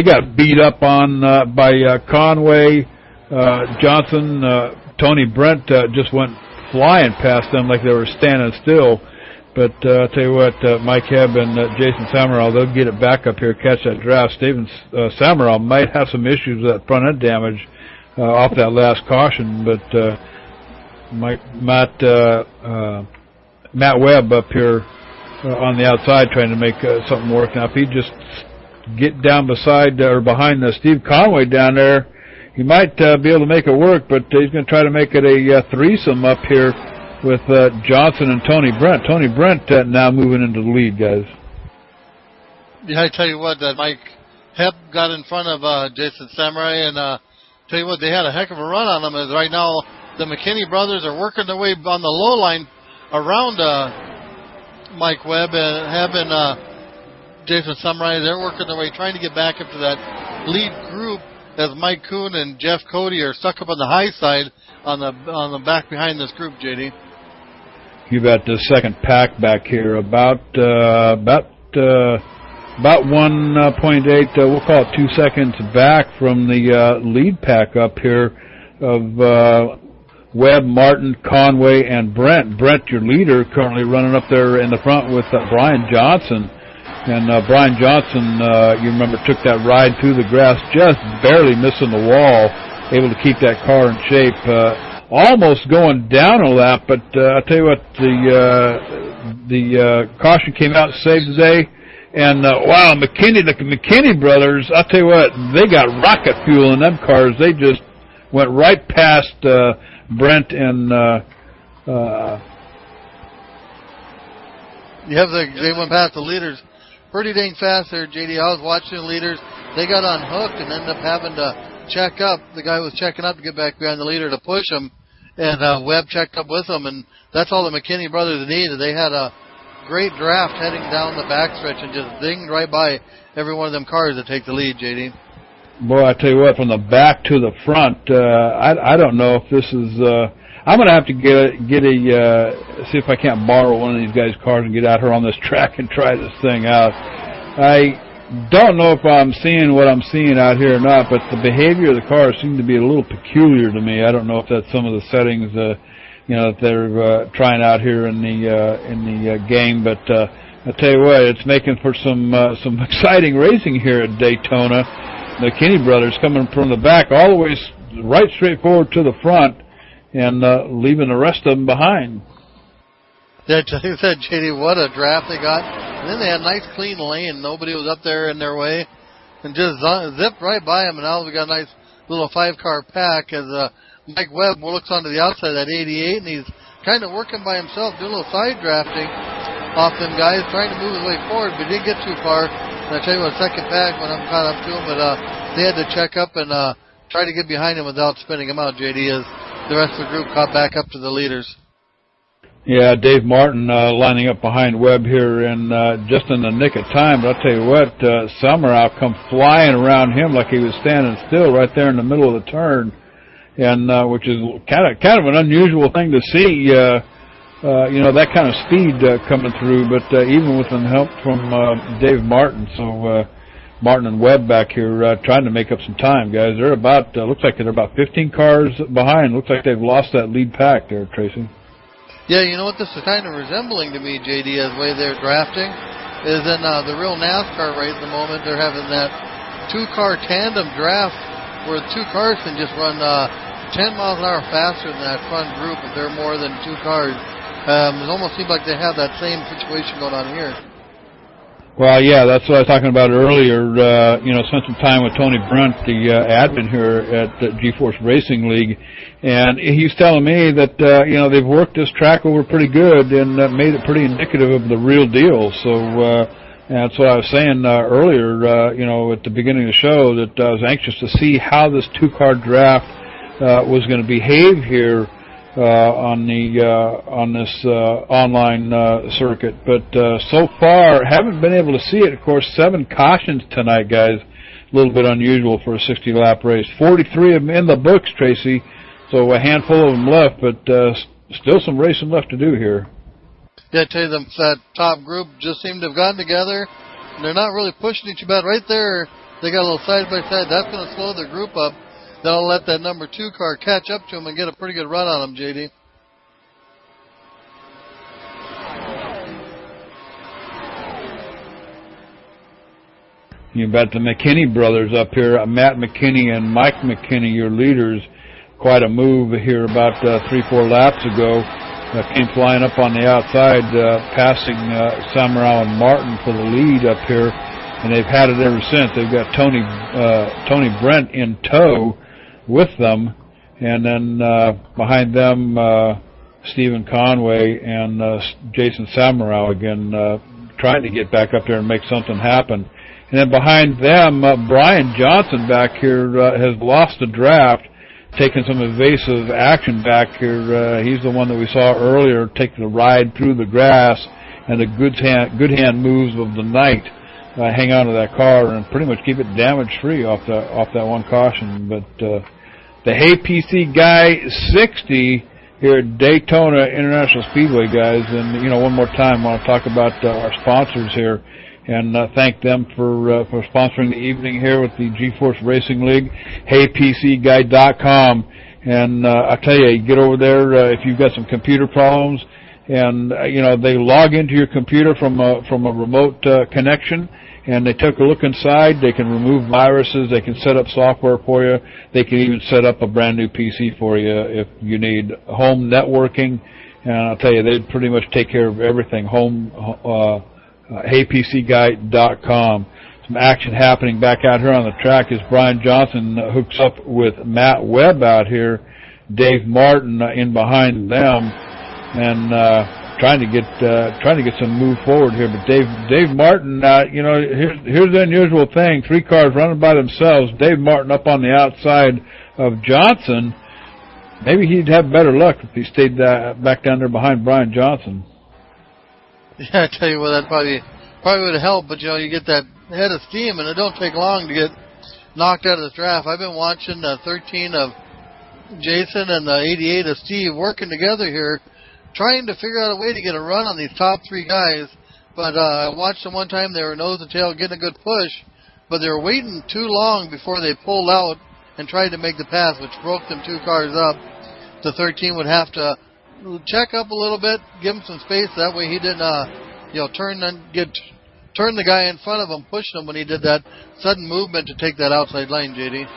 Speaker 1: got beat up on by Conway, Johnson, Tony Brent just went flying past them like they were standing still. But I'll tell you what, Mike Hebb and Jason Samaral, they'll get it back up here, catch that draft. Steven Samaral might have some issues with that front end damage off that last caution, but Matt Webb up here on the outside trying to make something work. Now, if he just get down beside or behind Steve Conway down there, he might be able to make it work, but he's going to try to make it a threesome up here with Johnson and Tony Brent. Tony Brent now moving into the lead, guys.
Speaker 2: Yeah, I tell you what, that Mike Hebb got in front of Jason Samurai, and tell you what, they had a heck of a run on them. As right now, the McKinney brothers are working their way on the low line around Mike Webb and Hebb and Jason Samurai. They're working their way, trying to get back up to that lead group, as Mike Kuhn and Jeff Cody are stuck up on the high side on the back behind this group, JD.
Speaker 1: You got the second pack back here, about 1.8, we'll call it 2 seconds back from the lead pack up here of Webb, Martin, Conway, and Brent. Brent, your leader, currently running up there in the front with Brian Johnson. And Brian Johnson, you remember, took that ride through the grass, just barely missing the wall, able to keep that car in shape. Almost going down a lap, but I'll tell you what, the caution came out and saved the day. And wow, the McKinney brothers, I'll tell you what, they got rocket fuel in them cars. They just went right past Brent and
Speaker 2: they went past the leaders pretty dang fast there, JD. I was watching the leaders. They got unhooked and ended up having to check up. The guy was checking up to get back behind the leader to push him, and Webb checked up with him, and that's all the McKinney brothers needed. They had a great draft heading down the backstretch and just dinged right by every one of them cars to take the lead, JD.
Speaker 1: boy, I tell you what, from the back to the front, I don't know if this is. I'm going to have to see if I can't borrow one of these guys' cars and get out here on this track and try this thing out. I don't know if I'm seeing what I'm seeing out here or not, but the behavior of the cars seems to be a little peculiar to me. I don't know if that's some of the settings, that they're trying out here in the game, but I tell you what, it's making for some exciting racing here at Daytona. The Kinney brothers coming from the back all the way right straight forward to the front, and leaving the rest of them behind.
Speaker 2: Yeah, you said, JD, what a draft they got. And then they had a nice clean lane. Nobody was up there in their way. And just zipped right by them. And now we got a nice little 5-car pack as Mike Webb looks onto the outside of that 88. And he's kind of working by himself, doing a little side drafting off them guys, trying to move his way forward, but didn't get too far. And I tell you what, second pack when I'm caught up to him, but they had to check up and try to get behind him without spinning him out, JD, as the rest of the group caught back up to the leaders.
Speaker 1: Yeah, Dave Martin lining up behind Webb here, and just in the nick of time. But I'll tell you what, Summerall come flying around him like he was standing still right there in the middle of the turn, and which is kind of an unusual thing to see. That kind of speed coming through, but even with some help from Dave Martin, so Martin and Webb back here trying to make up some time, guys. They're about looks like they're about 15 cars behind. Looks like they've lost that lead pack there, Tracy.
Speaker 2: Yeah, you know what this is kind of resembling to me, JD, as the way they're drafting, is in the real NASCAR race at the moment. They're having that 2-car tandem draft where 2 cars can just run 10 miles an hour faster than that front group if they're more than 2 cars. It almost seems like they have that same situation going on here.
Speaker 1: Well, yeah, that's what I was talking about earlier. Spent some time with Tony Brunt, the admin here at the G-Force Racing League, and he's telling me that, they've worked this track over pretty good and made it pretty indicative of the real deal. So, that's what I was saying earlier, at the beginning of the show, that I was anxious to see how this 2-car draft was going to behave here on this online circuit, but so far haven't been able to see it. Of course, 7 cautions tonight, guys. A little bit unusual for a 60-lap race. 43 of them in the books, Tracy. So a handful of them left, but still some racing left to do here.
Speaker 2: Yeah, I tell you, that top group just seemed to have gotten together. And they're not really pushing each other. Right there, they got a little side by side. That's going to slow their group up. That'll let that number 2 car catch up to him and get a pretty good run on him, JD.
Speaker 1: You bet. The McKinney brothers up here, Matt McKinney and Mike McKinney, your leaders. Quite a move here about 3-4 laps ago. Came flying up on the outside, passing Samaral and Martin for the lead up here, and they've had it ever since. They've got Tony Brent in tow with them, and then behind them Stephen Conway and Jason Samaral again trying to get back up there and make something happen. And then behind them, Brian Johnson back here has lost the draft, taking some evasive action back here. He's the one that we saw earlier take the ride through the grass, and the good hand moves of the night. Hang on to that car and pretty much keep it damage-free off that one caution. But the Hey PC Guy 60 here at Daytona International Speedway, guys. And, one more time, I want to talk about our sponsors here and thank them for sponsoring the evening here with the G-Force Racing League, HeyPCGuy.com. And I tell you, get over there if you've got some computer problems. And, they log into your computer from a remote connection, and they took a look inside. They can remove viruses. They can set up software for you. They can even set up a brand new PC for you if you need home networking. And I'll tell you, they pretty much take care of everything. HeyPCGuy.com. Some action happening back out here on the track as Brian Johnson hooks up with Matt Webb out here. Dave Martin in behind them, and trying to get some move forward here. But Dave Martin, here's the unusual thing: 3 cars running by themselves. Dave Martin up on the outside of Johnson. Maybe he'd have better luck if he stayed back down there behind Brian Johnson.
Speaker 2: Yeah, I tell you what, that probably would have helped. But you get that head of steam, and it don't take long to get knocked out of the draft. I've been watching the 13 of Jason and the 88 of Steve working together here, trying to figure out a way to get a run on these top 3 guys. But I watched them one time. They were nose to tail getting a good push, but they were waiting too long before they pulled out and tried to make the pass, which broke them 2 cars up. The 13 would have to check up a little bit, give him some space. That way he didn't, turn the guy in front of him, pushing him when he did that sudden movement to take that outside line, JD.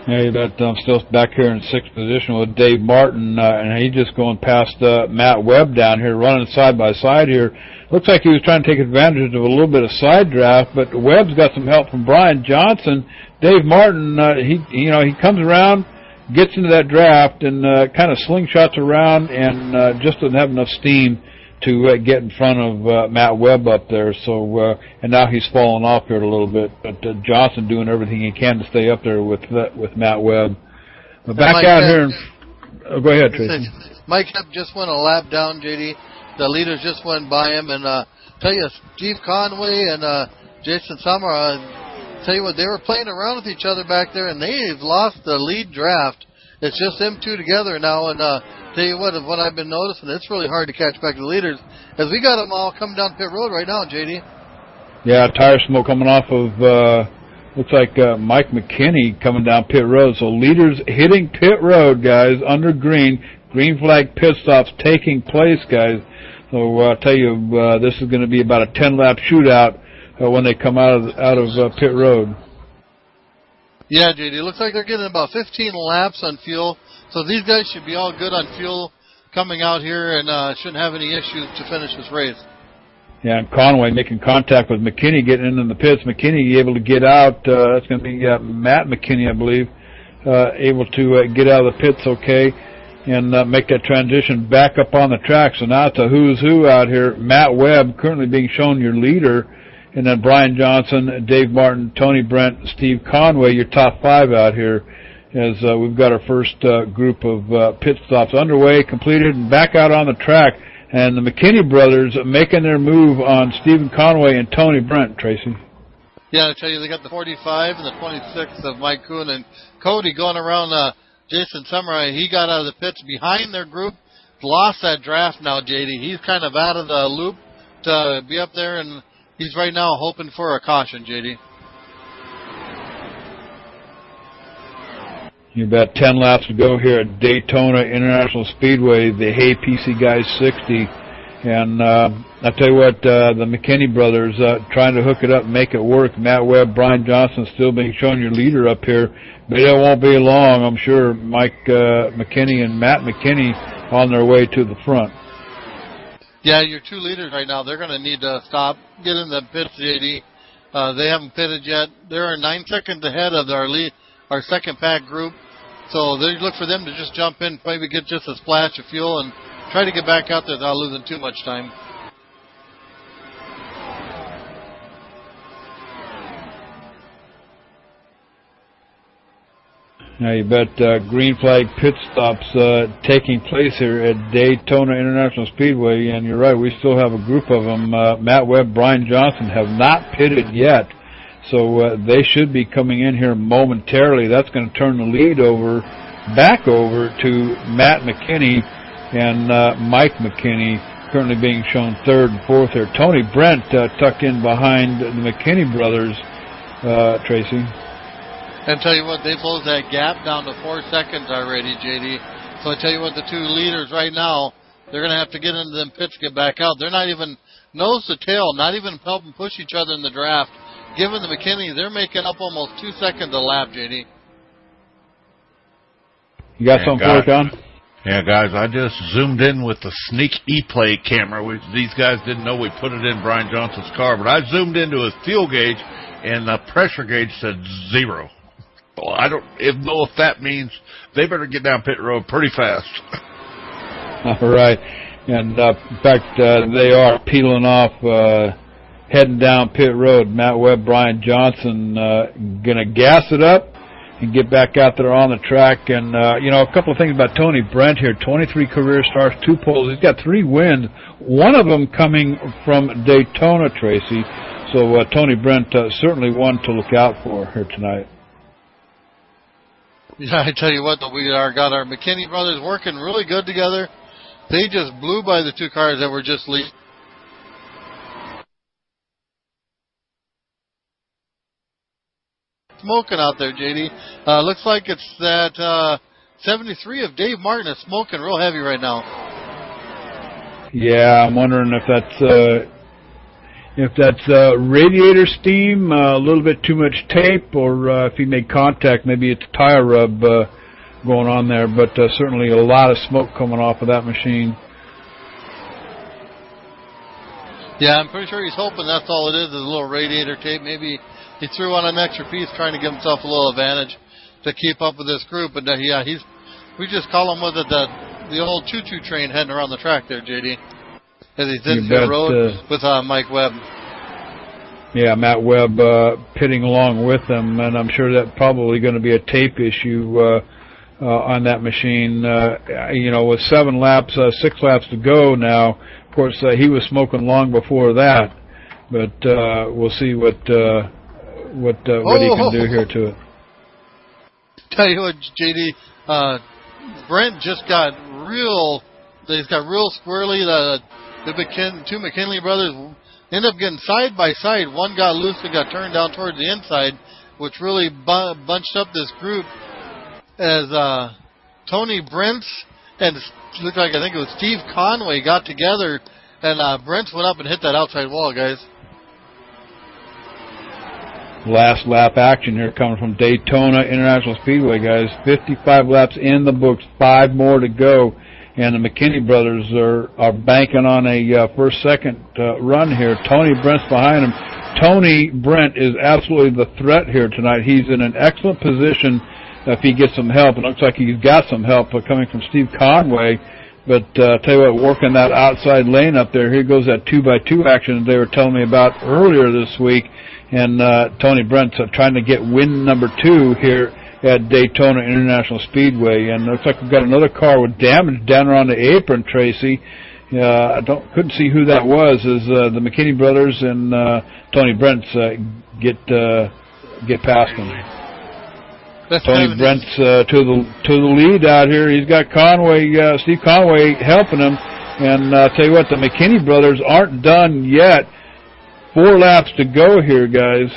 Speaker 1: Yeah, you bet. I'm still back here in 6th position with Dave Martin, and he's just going past Matt Webb down here, running side by side here. Looks like he was trying to take advantage of a little bit of side draft, but Webb's got some help from Brian Johnson. Dave Martin, he comes around, gets into that draft, and kind of slingshots around, and just doesn't have enough steam to get in front of Matt Webb up there. So, and now he's fallen off here a little bit. But Johnson doing everything he can to stay up there with Matt Webb. But back out here. Go ahead, Tracy.
Speaker 2: Mike Hepp just went a lap down, JD. The leaders just went by him, and tell you, Steve Conway and Jason Samara, tell you what, they were playing around with each other back there, and they've lost the lead draft. It's just them 2 together now, and tell you what I've been noticing, it's really hard to catch back the leaders, as we got them all coming down pit road right now, JD.
Speaker 1: Yeah, tire smoke coming off of, looks like Mike McKinney coming down pit road. So leaders hitting pit road, guys, under green flag pit stops taking place, guys. So I'll tell you, this is going to be about a 10-lap shootout when they come out of pit road.
Speaker 2: Yeah, JD, it looks like they're getting about 15 laps on fuel. So these guys should be all good on fuel coming out here and shouldn't have any issues to finish this race.
Speaker 1: Yeah, and Conway making contact with McKinney, getting in the pits. McKinney able to get out. That's going to be Matt McKinney, I believe, able to get out of the pits okay and make that transition back up on the track. So now it's a who's who out here. Matt Webb currently being shown your leader, and then Brian Johnson, Dave Martin, Tony Brent, Steve Conway, your top 5 out here, as we've got our first group of pit stops underway, completed, and back out on the track. And the McKinney brothers making their move on Stephen Conway and Tony Brent, Tracy.
Speaker 2: Yeah, I tell you, they got the 45 and the 26 of Mike Kuhn and Cody going around Jason Samurai. He got out of the pits behind their group, lost that draft now, JD. He's kind of out of the loop to be up there, and he's right now hoping for a caution, JD.
Speaker 1: You bet. 10 laps to go here at Daytona International Speedway. The Hay PC guys 60. And I tell you what, the McKinney brothers trying to hook it up and make it work. Matt Webb, Brian Johnson still being shown your leader up here. But it won't be long, I'm sure. Mike McKinney and Matt McKinney on their way to the front.
Speaker 2: Yeah, your 2 leaders right now, they're going to need to stop, get in the pits, JD. They haven't pitted yet. They're 9 seconds ahead of our second pack group. So they look for them to just jump in, maybe get just a splash of fuel and try to get back out there without losing too much time.
Speaker 1: Now you bet green flag pit stops taking place here at Daytona International Speedway, and you're right, we still have a group of them. Matt Webb, Brian Johnson have not pitted yet, so they should be coming in here momentarily. That's going to turn the lead back over to Matt McKinney and Mike McKinney, currently being shown 3rd and 4th here. Tony Brent tucked in behind the McKinney brothers, Tracy.
Speaker 2: And tell you what, they closed that gap down to 4 seconds already, JD. So I tell you what, the 2 leaders right now, they're going to have to get into them pits, get back out. They're not even nose to tail, not even helping push each other in the draft. Given the McKinney, they're making up almost 2 seconds a lap, JD.
Speaker 1: You got something for us, John?
Speaker 6: Yeah, guys, I just zoomed in with the sneak e-play camera. These guys didn't know we put it in Brian Johnson's car, but I zoomed into his fuel gauge, and the pressure gauge said 0. Well, I don't know if that means they better get down pit road pretty fast.
Speaker 1: All right. And, in fact, they are peeling off, heading down pit road. Matt Webb, Brian Johnson, going to gas it up and get back out there on the track. And, a couple of things about Tony Brent here. 23 career starts, 2 poles. He's got 3 wins. One of them coming from Daytona, Tracy. So Tony Brent certainly one to look out for here tonight.
Speaker 2: Yeah, I tell you what, though, got our McKinney brothers working really good together. They just blew by the two cars that were just leading. Smoking out there, JD. Looks like it's that 73 of Dave Martin is smoking real heavy right now.
Speaker 1: Yeah, I'm wondering if that's radiator steam, a little bit too much tape, or if he made contact, maybe it's tire rub going on there. But certainly a lot of smoke coming off of that machine.
Speaker 2: Yeah, I'm pretty sure he's hoping that's all it is a little radiator tape. Maybe he threw on an extra piece trying to give himself a little advantage to keep up with this group. But yeah, we just call him with it the old choo-choo train heading around the track there, JD. As he's in the road with Mike Webb.
Speaker 1: Yeah, Matt Webb pitting along with him, and I'm sure that's probably going to be a tape issue on that machine. With 6 laps to go now. Of course, he was smoking long before that, but we'll see what he can do here to it.
Speaker 2: Tell you what, JD, Brent just got real squirrely. The two McKinley brothers ended up getting side by side. One got loose and got turned down towards the inside, which really bunched up this group as Tony Brents and looked like, I think it was Steve Conway, got together, and Brents went up and hit that outside wall, guys.
Speaker 1: Last lap action here coming from Daytona International Speedway, guys. 55 laps in the books, 5 more to go. And the McKinney brothers are banking on a first-second run here. Tony Brent's behind him. Tony Brent is absolutely the threat here tonight. He's in an excellent position if he gets some help. It looks like he's got some help coming from Steve Conway. But tell you what, working that outside lane up there, here goes that 2x2 action that they were telling me about earlier this week. And Tony Brent's trying to get win number 2 here at Daytona International Speedway. And it looks like we've got another car with damage down around the apron, Tracy. I couldn't see who that was, as the McKinney brothers and Tony Brent's get past him. Tony Brent's to the lead out here. He's got Steve Conway helping him. And tell you what, the McKinney brothers aren't done yet. 4 laps to go here, guys.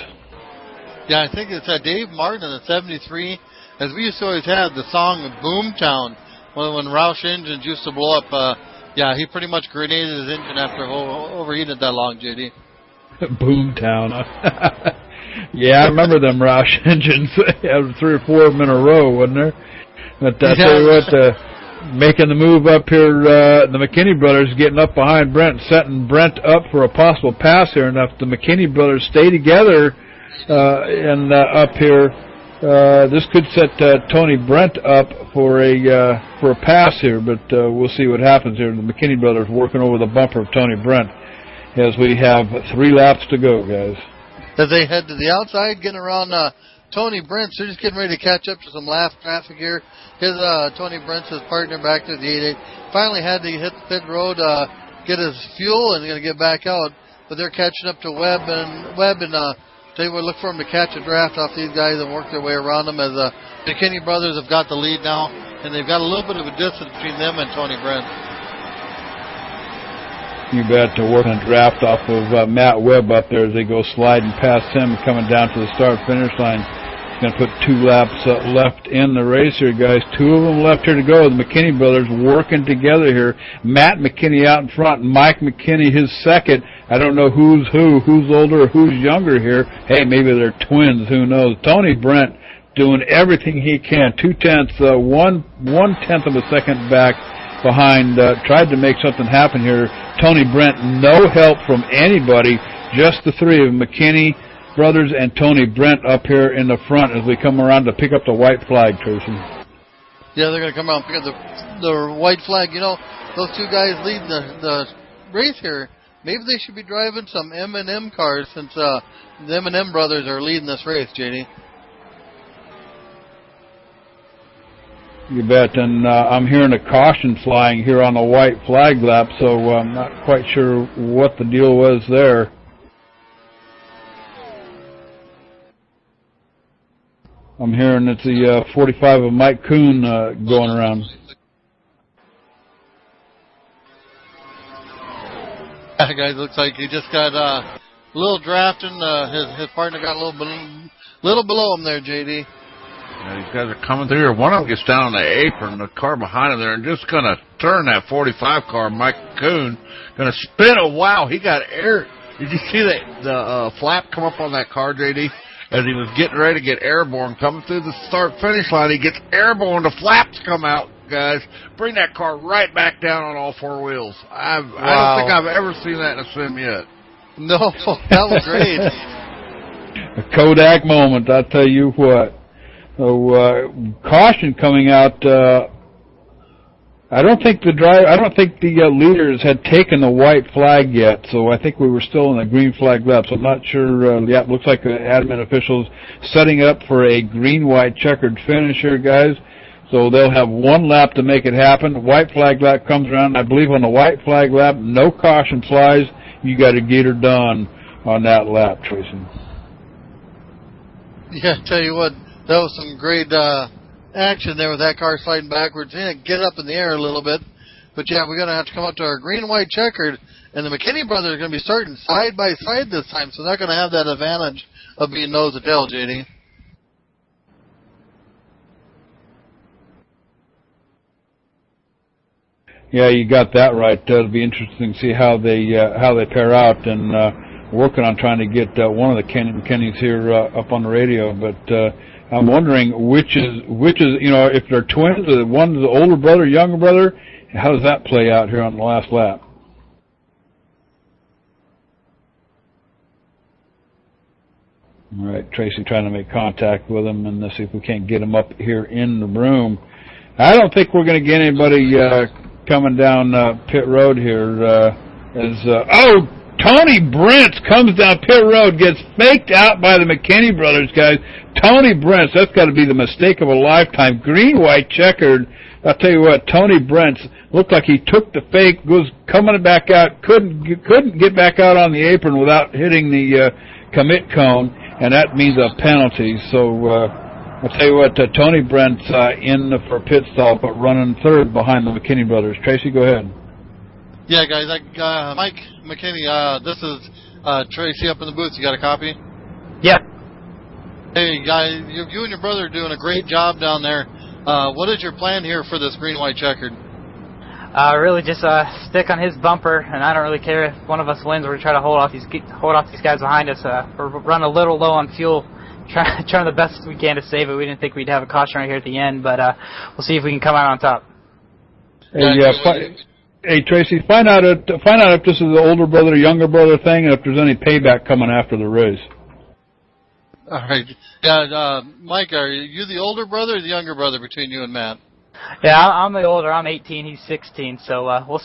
Speaker 2: Yeah, I think it's Dave Martin in the 73. As we used to always have the song Boomtown when Roush engines used to blow up. Yeah, he pretty much grenaded his engine after overheating it that long, JD.
Speaker 1: Boomtown. Yeah, I remember them Roush engines. 3 or 4 of them in a row, wasn't there? But I tell you what, making the move up here, the McKinney brothers getting up behind Brent, setting Brent up for a possible pass here. And if the McKinney brothers stay together and up here, this could set Tony Brent up for a pass here. But we'll see what happens here. The McKinney brothers working over the bumper of Tony Brent as we have 3 laps to go, guys.
Speaker 2: As they head to the outside, getting around Tony Brents, they're just getting ready to catch up to some lap traffic here. His Tony Brents, his partner back to the 8-8, finally had to hit the pit road, get his fuel, and going to get back out. But they're catching up to Webb, and they would look for him to catch a draft off these guys and work their way around them. As the McKinney brothers have got the lead now, and they've got a little bit of a distance between them and Tony Brents.
Speaker 1: You bet, to work on a draft off of Matt Webb up there as they go sliding past him, coming down to the start-finish line. He's going to put 2 laps left in the race here, guys. 2 of them left here to go. The McKinney brothers working together here. Matt McKinney out in front, Mike McKinney his second. I don't know who's older or who's younger here. Hey, maybe they're twins, who knows. Tony Brent doing everything he can. 0.2, 1/10 of a second back behind, tried to make something happen here. Tony Brent, no help from anybody, just the 3 of them, McKinney brothers and Tony Brent up here in the front as we come around to pick up the white flag, Tracy.
Speaker 2: Yeah, they're going to come around and pick up the white flag. You know, those 2 guys leading the race here, maybe they should be driving some M&M cars since the M&M brothers are leading this race, JD.
Speaker 1: You bet, and I'm hearing a caution flying here on the white flag lap, so I'm not quite sure what the deal was there. I'm hearing it's the 45 of Mike Kuhn going around.
Speaker 2: Yeah, guys, looks like he just got a little drafting. His partner got a little below him there, JD.
Speaker 6: Yeah, these guys are coming through here. One of them gets down on the apron, the car behind him there, and just going to turn that 45 car, Mike Kuhn, going to spin a wow. He got air. Did you see the flap come up on that car, JD? As he was getting ready to get airborne, coming through the start-finish line, he gets airborne. The flaps come out, guys. Bring that car right back down on all four wheels. I don't think I've ever seen that in a sim yet.
Speaker 2: No, that was great.
Speaker 1: A Kodak moment, I tell you what. So caution coming out. I don't think the leaders had taken the white flag yet, so I think we were still in the green flag lap. So I'm not sure. Yeah, it looks like the admin officials setting up for a green-white checkered finish here, guys. So they'll have one lap to make it happen. The white flag lap comes around. I believe on the white flag lap, no caution flies. You got to get her done on that lap, Tracy.
Speaker 2: Yeah, I tell you what, that was some great action there with that car sliding backwards. Yeah, get up in the air a little bit. But yeah, we're going to have to come up to our green and white checkered, and the McKinney brothers are going to be starting side by side this time, so they're going to have that advantage of being nose to tail, JD.
Speaker 1: Yeah, you got that right. It'll be interesting to see how they pair out, and working on trying to get one of the McKinneys here up on the radio. But I'm wondering which is if they're twins, one's the older brother, younger brother. How does that play out here on the last lap? All right, Tracy trying to make contact with him and see if we can't get him up here in the room. I don't think we're going to get anybody coming down pit road here. Tony Brents comes down pit road, gets faked out by the McKinney brothers, guys. Tony Brents, that's got to be the mistake of a lifetime. Green, white, checkered. I'll tell you what, Tony Brents looked like he took the fake, was coming back out, couldn't get back out on the apron without hitting the commit cone, and that means a penalty. So I'll tell you what, Tony Brent's in for pit stop, but running third behind the McKinney brothers. Tracy, go ahead.
Speaker 2: Yeah, guys, Mike McKinney, this is Tracy up in the booth. You got a copy?
Speaker 9: Yeah.
Speaker 2: Hey, guys, you and your brother are doing a great job down there. What is your plan here for this green-white checkered?
Speaker 9: Really just stick on his bumper, and I don't really care if one of us wins. We're trying to hold off these guys behind us. We're running a little low on fuel, trying the best we can to save it. We didn't think we'd have a caution right here at the end, but we'll see if we can come out on top.
Speaker 1: Hey, Tracy, find out if this is the older brother, younger brother thing, and if there's any payback coming after the race.
Speaker 2: All right. Yeah, Mike, are you the older brother or the younger brother between you and Matt?
Speaker 9: Yeah, I'm the older. I'm 18. He's 16. So we'll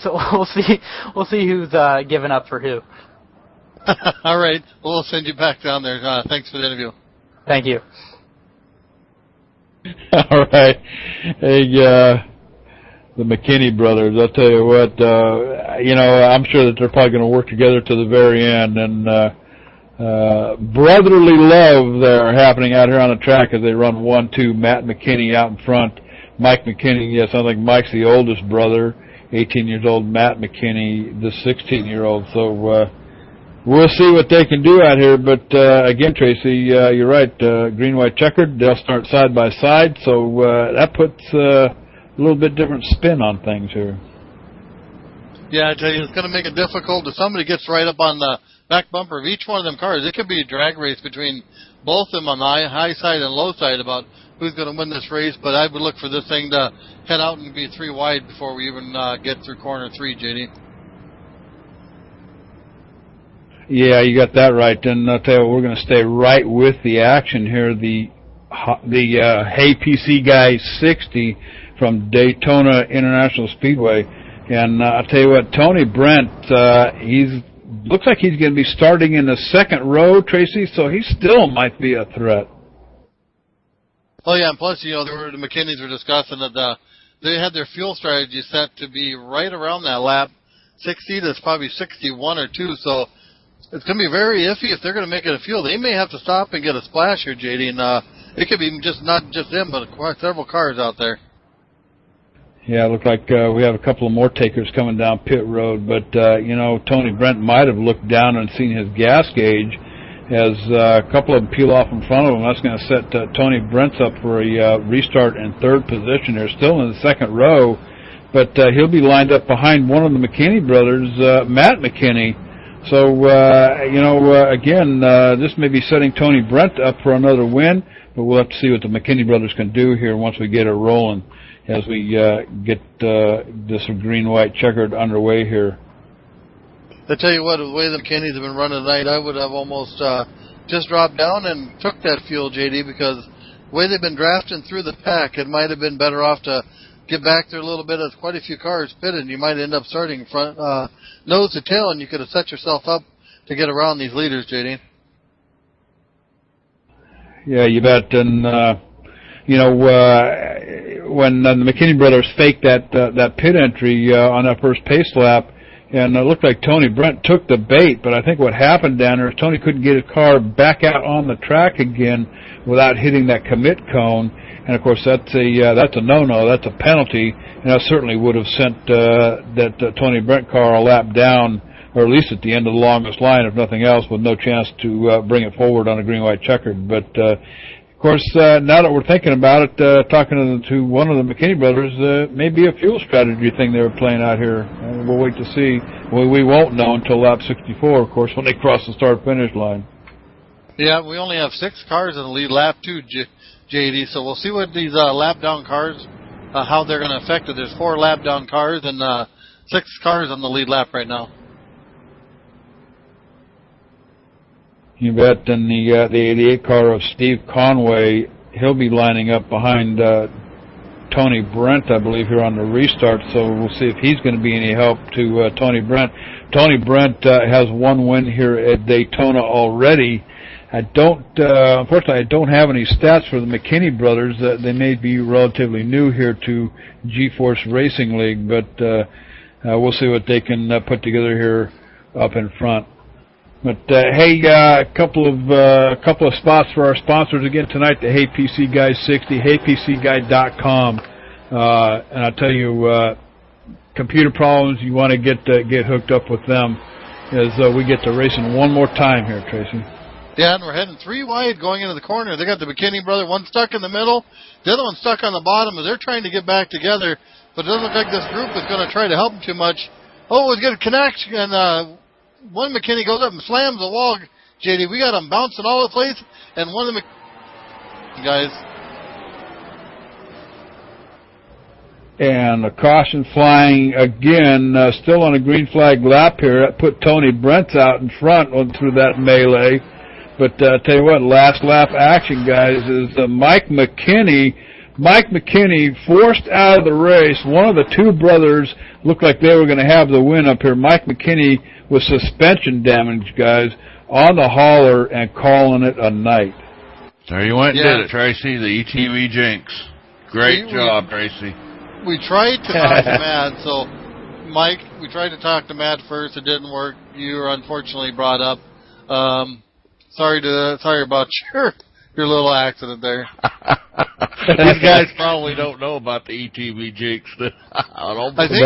Speaker 9: see who's giving up for who.
Speaker 2: All right. We'll send you back down there. Thanks for the interview.
Speaker 9: Thank you.
Speaker 1: All right. Hey, the McKinney brothers, I'll tell you what, I'm sure that they're probably going to work together to the very end, and brotherly love there happening out here on the track as they run 1-2. Matt McKinney out in front. Mike McKinney, yes, I think Mike's the oldest brother, 18 years old. Matt McKinney, the 16-year-old. So we'll see what they can do out here. But again, Tracy, you're right. Green, white, checkered. They'll start side by side. So that puts a little bit different spin on things here.
Speaker 2: Yeah, I tell you, it's going to make it difficult. If somebody gets right up on the back bumper of each one of them cars, it could be a drag race between both of them on the high side and low side about who's going to win this race. But I would look for this thing to head out and be 3 wide before we even get through corner 3, JD.
Speaker 1: Yeah, you got that right. And I'll tell you what, we're going to stay right with the action here. The Hey PC Guy 60 from Daytona International Speedway. And I'll tell you what, Tony Brent, looks like he's going to be starting in the second row, Tracy, so he still might be a threat.
Speaker 2: Oh, yeah, and plus, the McKinneys were discussing that they had their fuel strategy set to be right around that lap 60. That's probably 61 or 2, so it's going to be very iffy if they're going to make it a fuel. They may have to stop and get a splash here, JD, and it could be just not just them, but quite several cars out there.
Speaker 1: Yeah, it looked like we have a couple of more takers coming down pit road, but Tony Brent might have looked down and seen his gas gauge as a couple of them peel off in front of him. That's going to set Tony Brent's up for a restart in third position. They're still in the second row, but he'll be lined up behind one of the McKinney brothers, Matt McKinney. So, again, this may be setting Tony Brent up for another win, but we'll have to see what the McKinney brothers can do here once we get it rolling as we get this green-white checkered underway here.
Speaker 2: I tell you what, the way the McKinneys have been running tonight, I would have almost just dropped down and took that fuel, JD, because the way they've been drafting through the pack, it might have been better off to get back there a little bit. There's quite a few cars pitted, and you might end up starting front nose to tail, and you could have set yourself up to get around these leaders, JD.
Speaker 1: Yeah, you bet. And when the McKinney brothers faked that pit entry on that first pace lap, and it looked like Tony Brent took the bait, but I think what happened down there is Tony couldn't get his car back out on the track again without hitting that commit cone. And of course, that's a no-no. That's a penalty, and that certainly would have sent that Tony Brent car a lap down, or at least at the end of the longest line, if nothing else, with no chance to bring it forward on a green-white checkered. But of course, now that we're thinking about it, talking to one of the McKinney brothers, maybe a fuel strategy thing they were playing out here. We'll wait to see. We won't know until lap 64, of course, when they cross the start-finish line.
Speaker 2: Yeah, we only have 6 cars in the lead lap, too, JD, so we'll see what these lap-down cars, how they're going to affect it. There's 4 lap-down cars and 6 cars on the lead lap right now.
Speaker 1: You bet. And the 88 car of Steve Conway, he'll be lining up behind Tony Brent, I believe, here on the restart. So we'll see if he's going to be any help to Tony Brent. Tony Brent has one win here at Daytona already. Unfortunately, I don't have any stats for the McKinney brothers. They may be relatively new here to G-Force Racing League, but we'll see what they can put together here up in front. But hey, a couple of spots for our sponsors again tonight. The Hey PC Guys 60, HeyPCGuy.com, and I'll tell you, computer problems. You want to get hooked up with them as we get to racing one more time here, Tracy.
Speaker 2: Yeah, and we're heading 3 wide going into the corner. They got the McKinney brother, one stuck in the middle, the other one stuck on the bottom, as they're trying to get back together. But it doesn't look like this group is going to try to help them too much. Oh, it's going to connect, and one McKinney goes up and slams the wall. JD, we got them bouncing all over the place, and one of the guys.
Speaker 1: And a caution flying again, still on a green flag lap here. That put Tony Brent out in front through that melee. But tell you what, last lap action, guys, is Mike McKinney. Mike McKinney forced out of the race. One of the 2 brothers looked like they were going to have the win up here. Mike McKinney with suspension damage, guys, on the hauler and calling it a night.
Speaker 6: There you went and did it, Tracy, the ETV jinx. Great job, Tracy.
Speaker 2: We tried to talk to Matt, so Mike, we tried to talk to Matt first. It didn't work. You were unfortunately brought up. Sorry about your little accident there.
Speaker 6: These guys probably don't know about the ETV jinx.
Speaker 2: I think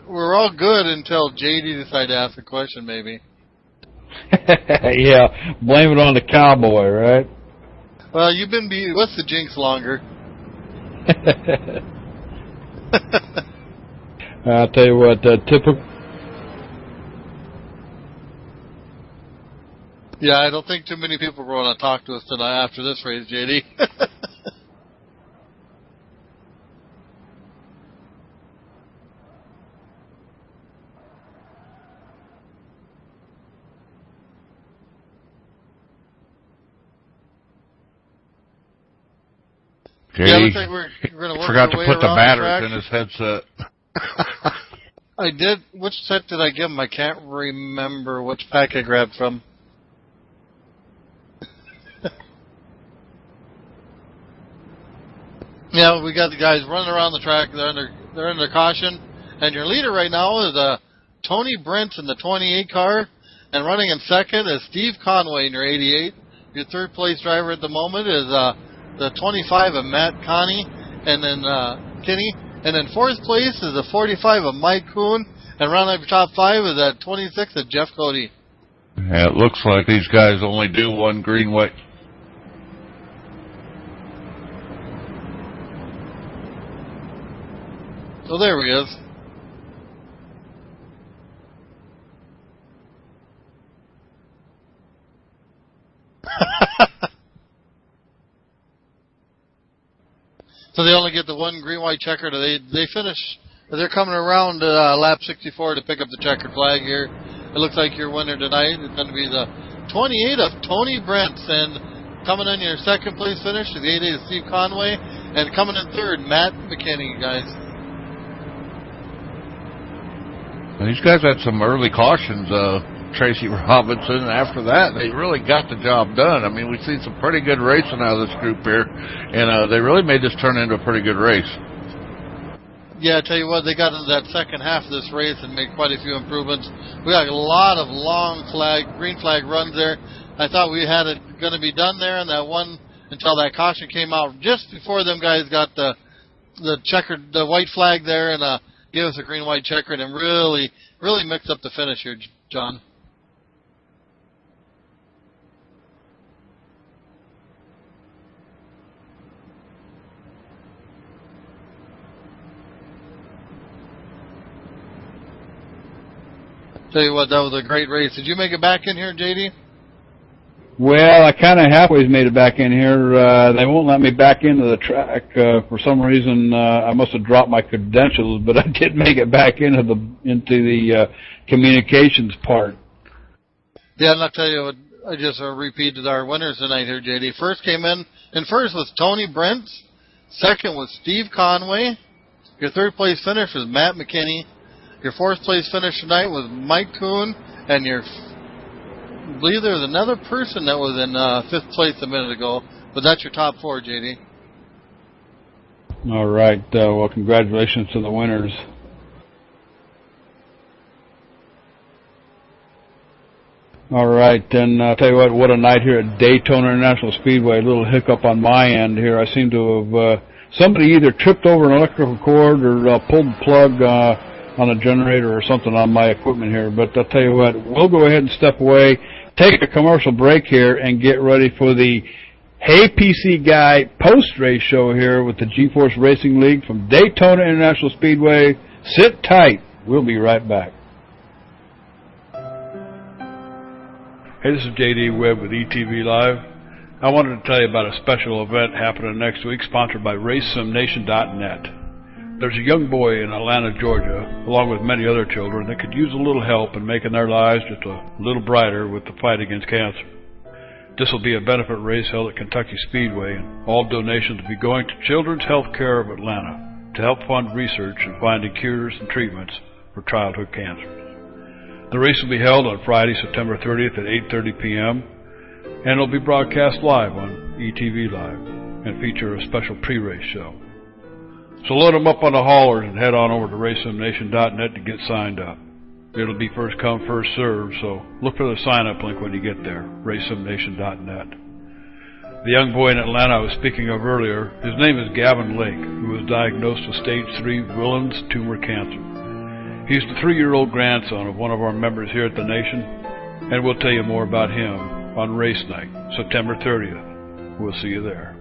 Speaker 2: we're all good until JD decided to ask a question, maybe.
Speaker 1: Yeah, blame it on the cowboy, right?
Speaker 2: Well, you've been what's the jinx longer?
Speaker 1: I'll tell you what, typical.
Speaker 2: Yeah, I don't think too many people are going to talk to us tonight after this race, JD.
Speaker 6: Yeah,
Speaker 2: looks like we're going to work
Speaker 6: forgot to put the batteries
Speaker 2: the
Speaker 6: in his headset.
Speaker 2: I did. Which set did I give him? I can't remember which pack I grabbed from. Yeah, we got the guys running around the track. They're under caution, and your leader right now is Tony Brent in the 28 car, and running in second is Steve Conway in your 88. Your third place driver at the moment is the 25 of Matt Connie, and then Kinney. And then fourth place is the 45 of Mike Kuhn. And rounding up your top 5 is that 26 of Jeff Cody.
Speaker 6: Yeah, it looks like these guys only do one green white.
Speaker 2: So there he is. So they only get the one green white checker. They finish. They're coming around lap 64 to pick up the checkered flag here. It looks like your winner tonight is going to be the 28 of Tony Brents, and coming in your second place finish is the 88 of Steve Conway, and coming in third, Matt McKinney, guys.
Speaker 6: And these guys had some early cautions, Tracy Robinson, and after that, they really got the job done. I mean, we've seen some pretty good racing out of this group here, and they really made this turn into a pretty good race.
Speaker 2: Yeah, I tell you what, they got into that second half of this race and made quite a few improvements. We got a lot of long flag, green flag runs there. I thought we had it going to be done there, and that one until that caution came out just before them guys got the white flag there and gave us a green white checkered and really mixed up the finish here, John. Tell you what, that was a great race. Did you make it back in here, JD?
Speaker 1: Well, I kind of halfway made it back in here. They won't let me back into the track. For some reason, I must have dropped my credentials, but I did make it back into the communications part.
Speaker 2: Yeah, and I'll tell you what, I just repeated our winners tonight here, JD. First came in, and first was Tony Brent. Second was Steve Conway. Your third place finish was Matt McKinney. Your fourth place finish tonight was Mike Kuhn, and I believe there was another person that was in fifth place a minute ago, but that's your top 4, JD.
Speaker 1: All right. Well, congratulations to the winners. All right, then I'll tell you what a night here at Daytona International Speedway. A little hiccup on my end here. I seem to have somebody either tripped over an electrical cord or pulled the plug on a generator or something on my equipment here. But I'll tell you what, we'll go ahead and step away, take a commercial break here, and get ready for the Hey PC Guy post-race show here with the G-Force Racing League from Daytona International Speedway. Sit tight. We'll be right back. Hey, this is J.D. Webb with ETV Live. I wanted to tell you about a special event happening next week sponsored by RaceSimNation.net. There's a young boy in Atlanta, Georgia, along with many other children, that could use a little help in making their lives just a little brighter with the fight against cancer. This will be a benefit race held at Kentucky Speedway, and all donations will be going to Children's Health Care of Atlanta to help fund research in finding cures and treatments for childhood cancers. The race will be held on Friday, September 30th at 8:30 p.m., and it'll be broadcast live on ETV Live and feature a special pre-race show. So load them up on the haulers and head on over to RaceSimNation.net to get signed up. It'll be first come, first served, so look for the sign-up link when you get there, RaceSimNation.net. The young boy in Atlanta I was speaking of earlier, his name is Gavin Lake, who was diagnosed with stage 3 Willen's tumor cancer. He's the 3-year-old grandson of one of our members here at the Nation, and we'll tell you more about him on race night, September 30th. We'll see you there.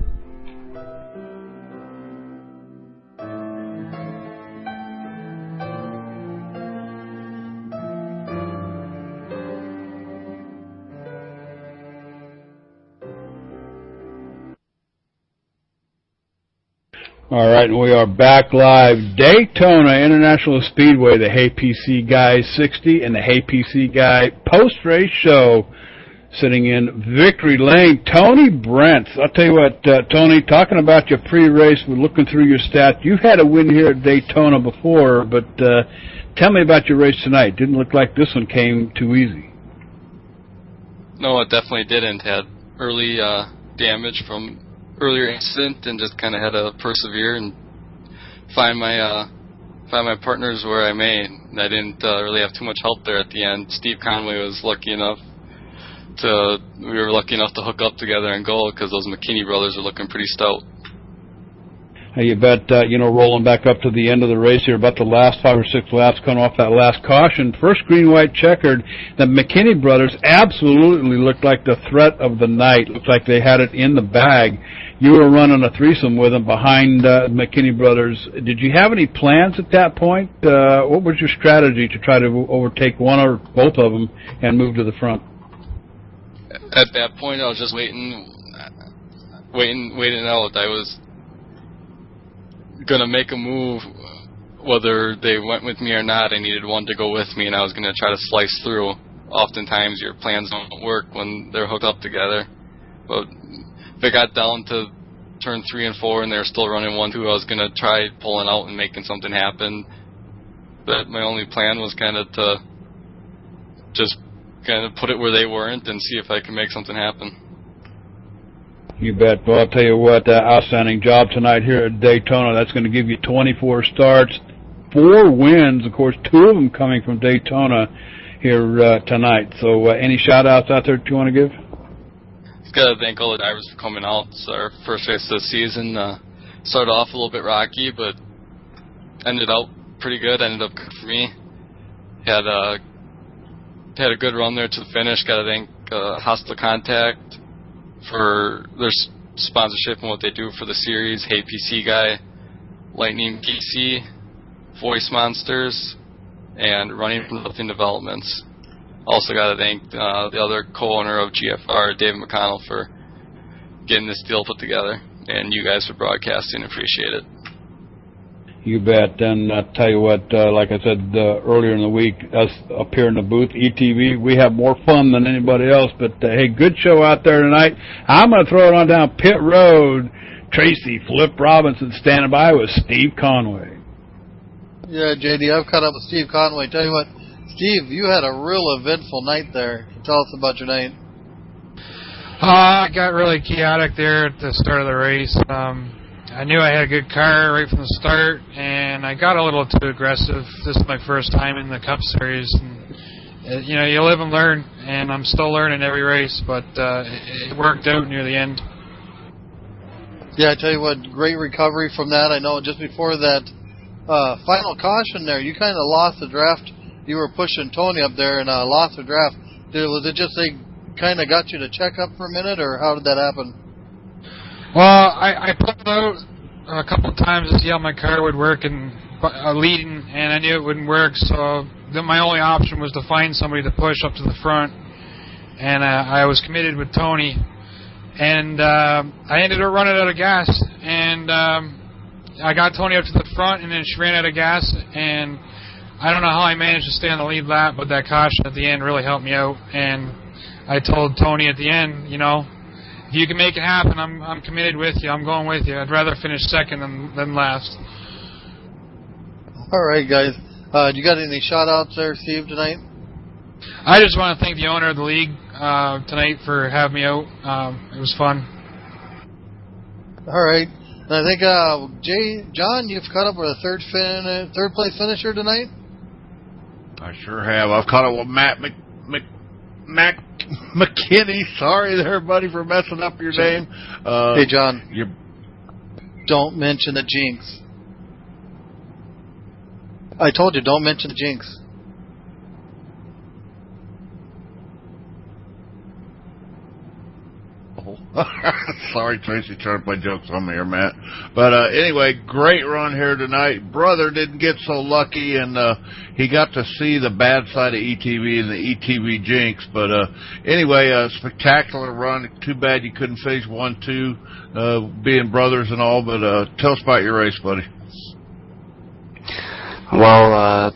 Speaker 1: All right, and we are back live. Daytona International Speedway, the Hey PC Guy 60 and the Hey PC Guy post-race show. Sitting in victory lane, Tony Brent. I'll tell you what, Tony, talking about your pre-race, we're looking through your stats. You've had a win here at Daytona before, but tell me about your race tonight. Didn't look like this one came too easy.
Speaker 10: No, it definitely didn't. Had early damage from earlier incident and just kind of had to persevere and find my partners where I may. And I didn't really have too much help there at the end. Steve Conway was lucky enough we were lucky enough to hook up together and go, because those McKinney brothers are looking pretty stout.
Speaker 1: Hey, you bet, rolling back up to the end of the race here, about the last 5 or 6 laps, coming off that last caution. First green, white, checkered. The McKinney brothers absolutely looked like the threat of the night. Looked like they had it in the bag. You were running a threesome with them behind McKinney brothers. Did you have any plans at that point? What was your strategy to try to overtake one or both of them and move to the front?
Speaker 10: At that point, I was just waiting out. I was gonna make a move, whether they went with me or not. I needed one to go with me, and I was gonna try to slice through. Oftentimes, your plans don't work when they're hooked up together. But if it got down to turn 3 and 4, and they're still running 1-2, I was gonna try pulling out and making something happen. But my only plan was kind of to just kind of put it where they weren't and see if I could make something happen.
Speaker 1: You bet. Well, I'll tell you what, outstanding job tonight here at Daytona. That's going to give you 24 starts, 4 wins, of course, 2 of them coming from Daytona here tonight. So any shout-outs out there that you want to give?
Speaker 10: Just got to thank all the drivers for coming out. It's our first race of the season. Started off a little bit rocky, but ended out pretty good. Ended up good for me. Had a good run there to the finish. Got to thank Hostile Contact for their sponsorship and what they do for the series. Hey PC Guy, Lightning PC, Voice Monsters, and Running from Nothing Developments. Also got to thank the other co-owner of GFR, David McConnell, for getting this deal put together, and you guys for broadcasting. Appreciate it.
Speaker 1: You bet. And I'll tell you what, like I said earlier in the week, us up here in the booth, ETV, we have more fun than anybody else. But, hey, good show out there tonight. I'm going to throw it on down pit road. Tracy Flip Robinson standing by with Steve Conway.
Speaker 2: Yeah, JD, I've caught up with Steve Conway. Tell you what, Steve, you had a real eventful night there. Tell us about your night.
Speaker 11: I got really chaotic there at the start of the race. I knew I had a good car right from the start, and I got a little too aggressive. This is my first time in the Cup Series. And, you live and learn, and I'm still learning every race, but it worked out near the end.
Speaker 2: Yeah, I tell you what, great recovery from that. I know just before that final caution there, you kind of lost the draft. You were pushing Tony up there and lost the draft. Was it just they kind of got you to check up for a minute, or how did that happen?
Speaker 11: Well, I pulled out a couple of times to see how my car would work and leading, and I knew it wouldn't work, so then my only option was to find somebody to push up to the front, and I was committed with Tony, and I ended up running out of gas, and I got Tony up to the front, and then she ran out of gas, and I don't know how I managed to stay on the lead lap, but that caution at the end really helped me out, and I told Tony at the end, if you can make it happen, I'm committed with you. I'm going with you. I'd rather finish second than last.
Speaker 2: All right, guys. You got any shout-outs there, Steve, tonight?
Speaker 11: I just want to thank the owner of the league tonight for having me out. It was fun.
Speaker 2: All right. And I think, John, you've caught up with a third place finisher tonight?
Speaker 6: I sure have. I've caught up with Matt McKinney. Sorry there, buddy, for messing up your name.
Speaker 2: Hey, John. Don't mention the jinx. I told you, don't mention the jinx.
Speaker 6: Sorry, Tracy, trying to play jokes on me here, Matt. But anyway, great run here tonight. Brother didn't get so lucky, and he got to see the bad side of ETV and the ETV jinx. But anyway, a spectacular run. Too bad you couldn't finish 1-2, being brothers and all. But tell us about your race, buddy.
Speaker 12: Well,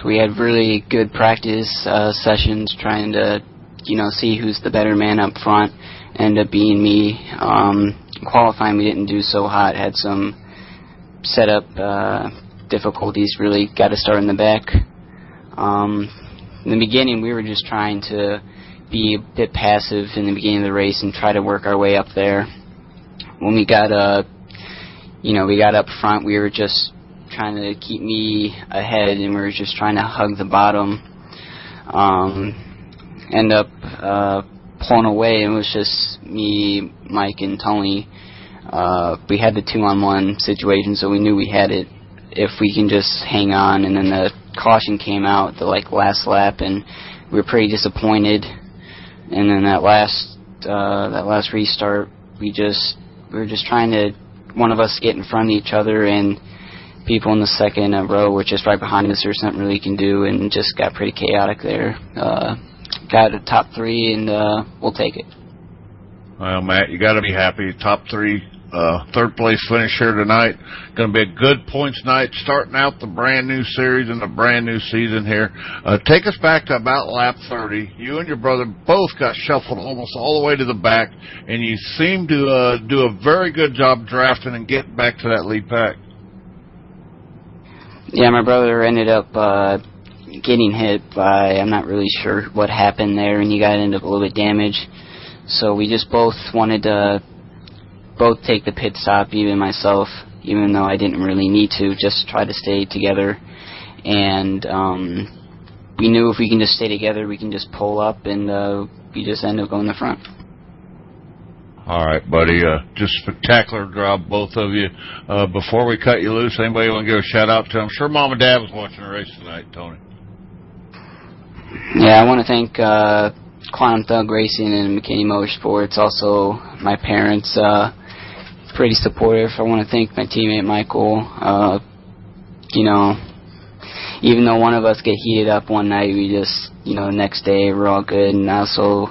Speaker 12: we had really good practice sessions trying to, see who's the better man up front. Ended up being me. Qualifying, we didn't do so hot. Had some setup difficulties. Really got to start in the back. In the beginning, we were just trying to be a bit passive in the beginning of the race and try to work our way up there. When we got we got up front, we were just trying to keep me ahead, and we were just trying to hug the bottom. End up pulling away, and it was just me, Mike, and Tony. We had the 2-on-1 situation, so we knew we had it if we can just hang on. And then the caution came out the last lap, and we were pretty disappointed. And then that last restart, we were just trying to, one of us get in front of each other, and people in the second row were just right behind us. There's nothing really can do, and just got pretty chaotic there. Got a top 3, and we'll take it.
Speaker 6: Well, Matt, you got to be happy. Top 3, third place finish here tonight. Going to be a good points night, starting out the brand new series and the brand new season here. Take us back to about lap 30. You and your brother both got shuffled almost all the way to the back, and you seem to do a very good job drafting and getting back to that lead pack.
Speaker 12: Yeah, my brother ended up getting hit by, I'm not really sure what happened there, and he ended up a little bit damaged. So we just both wanted to take the pit stop, even myself, even though I didn't really need to, just try to stay together. And we knew if we can just stay together, we can just pull up, and we just end up going to the front.
Speaker 6: All right, buddy. Just spectacular job, both of you. Before we cut you loose, anybody want to give a shout-out to? I'm sure Mom and Dad was watching the race tonight, Tony.
Speaker 12: Yeah, I want to thank Quantum Thug Racing and McKinney Motorsports. Also, my parents, pretty supportive. I want to thank my teammate Michael. Even though one of us get heated up one night, we just, the next day we're all good. And I also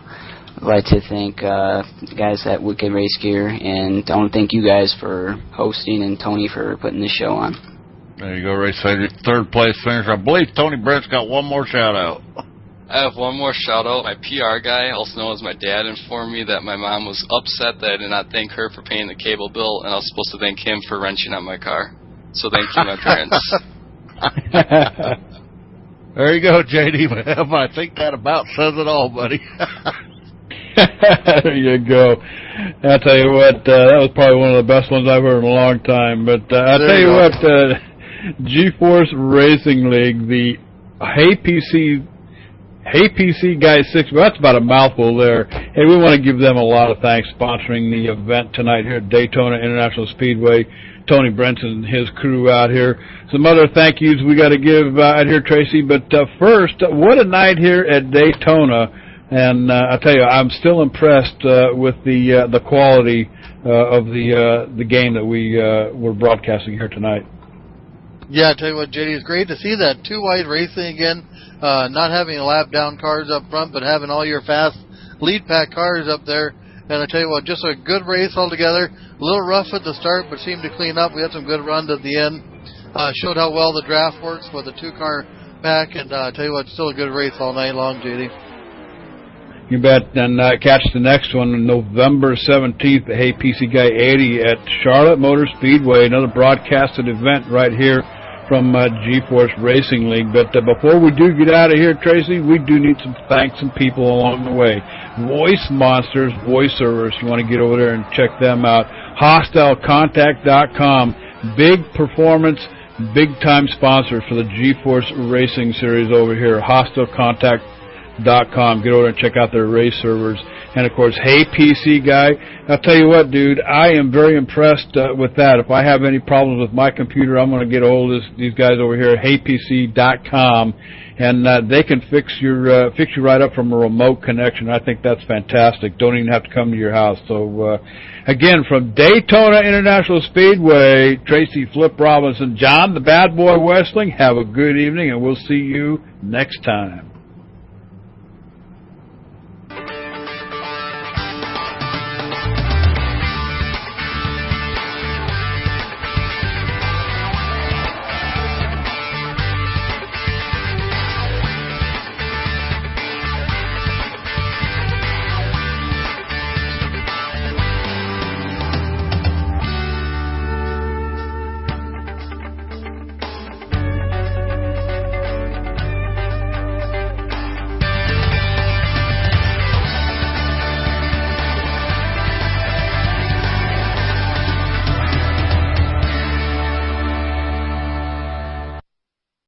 Speaker 12: like to thank the guys at Wicked Race Gear, and I want to thank you guys for hosting and Tony for putting this show on.
Speaker 6: There you go, race third place finisher. I believe Tony Brent's got one more shout out.
Speaker 10: I have one more shout out. My PR guy, also known as my dad, informed me that my mom was upset that I did not thank her for paying the cable bill, and I was supposed to thank him for wrenching on my car. So thank you, my parents.
Speaker 6: There you go, JD. I think that about says it all, buddy.
Speaker 1: There you go. I'll tell you what, that was probably one of the best ones I've heard in a long time. But I'll tell you what, G-Force Racing League, the Hey PC Guys 6, well, that's about a mouthful there. Hey, we want to give them a lot of thanks sponsoring the event tonight here at Daytona International Speedway. Tony Brenton and his crew out here. Some other thank yous we got to give out here, Tracy. But first, what a night here at Daytona. And I'll tell you, I'm still impressed with the quality of the game that we're broadcasting here tonight.
Speaker 2: Yeah, I tell you what, JD, it's great to see that two-wide racing again. Not having lap-down cars up front, but having all your fast lead-pack cars up there. And I tell you what, just a good race altogether. A little rough at the start, but seemed to clean up. We had some good runs at the end. Showed how well the draft works with a two-car pack. And I tell you what, still a good race all night long, JD.
Speaker 1: You bet. And catch the next one on November 17th, the Hey PC Guy 80 at Charlotte Motor Speedway. Another broadcasted event right here from G-Force Racing League. But before we do get out of here, Tracy, we do need to thank some people along the way. Voice Monsters, voice servers. You want to get over there and check them out. HosteleContact.com. Big performance, big-time sponsor for the G-Force Racing Series over here. HosteleContact.com. Get over and check out their race servers. And, of course, Hey PC Guy. I'll tell you what, dude, I am very impressed with that. If I have any problems with my computer, I'm going to get a hold of these guys over here at HeyPC.com, and they can fix you right up from a remote connection. I think that's fantastic. Don't even have to come to your house. So, again, from Daytona International Speedway, Tracy Flip Robinson, John the Bad Boy Westling, have a good evening, and we'll see you next time.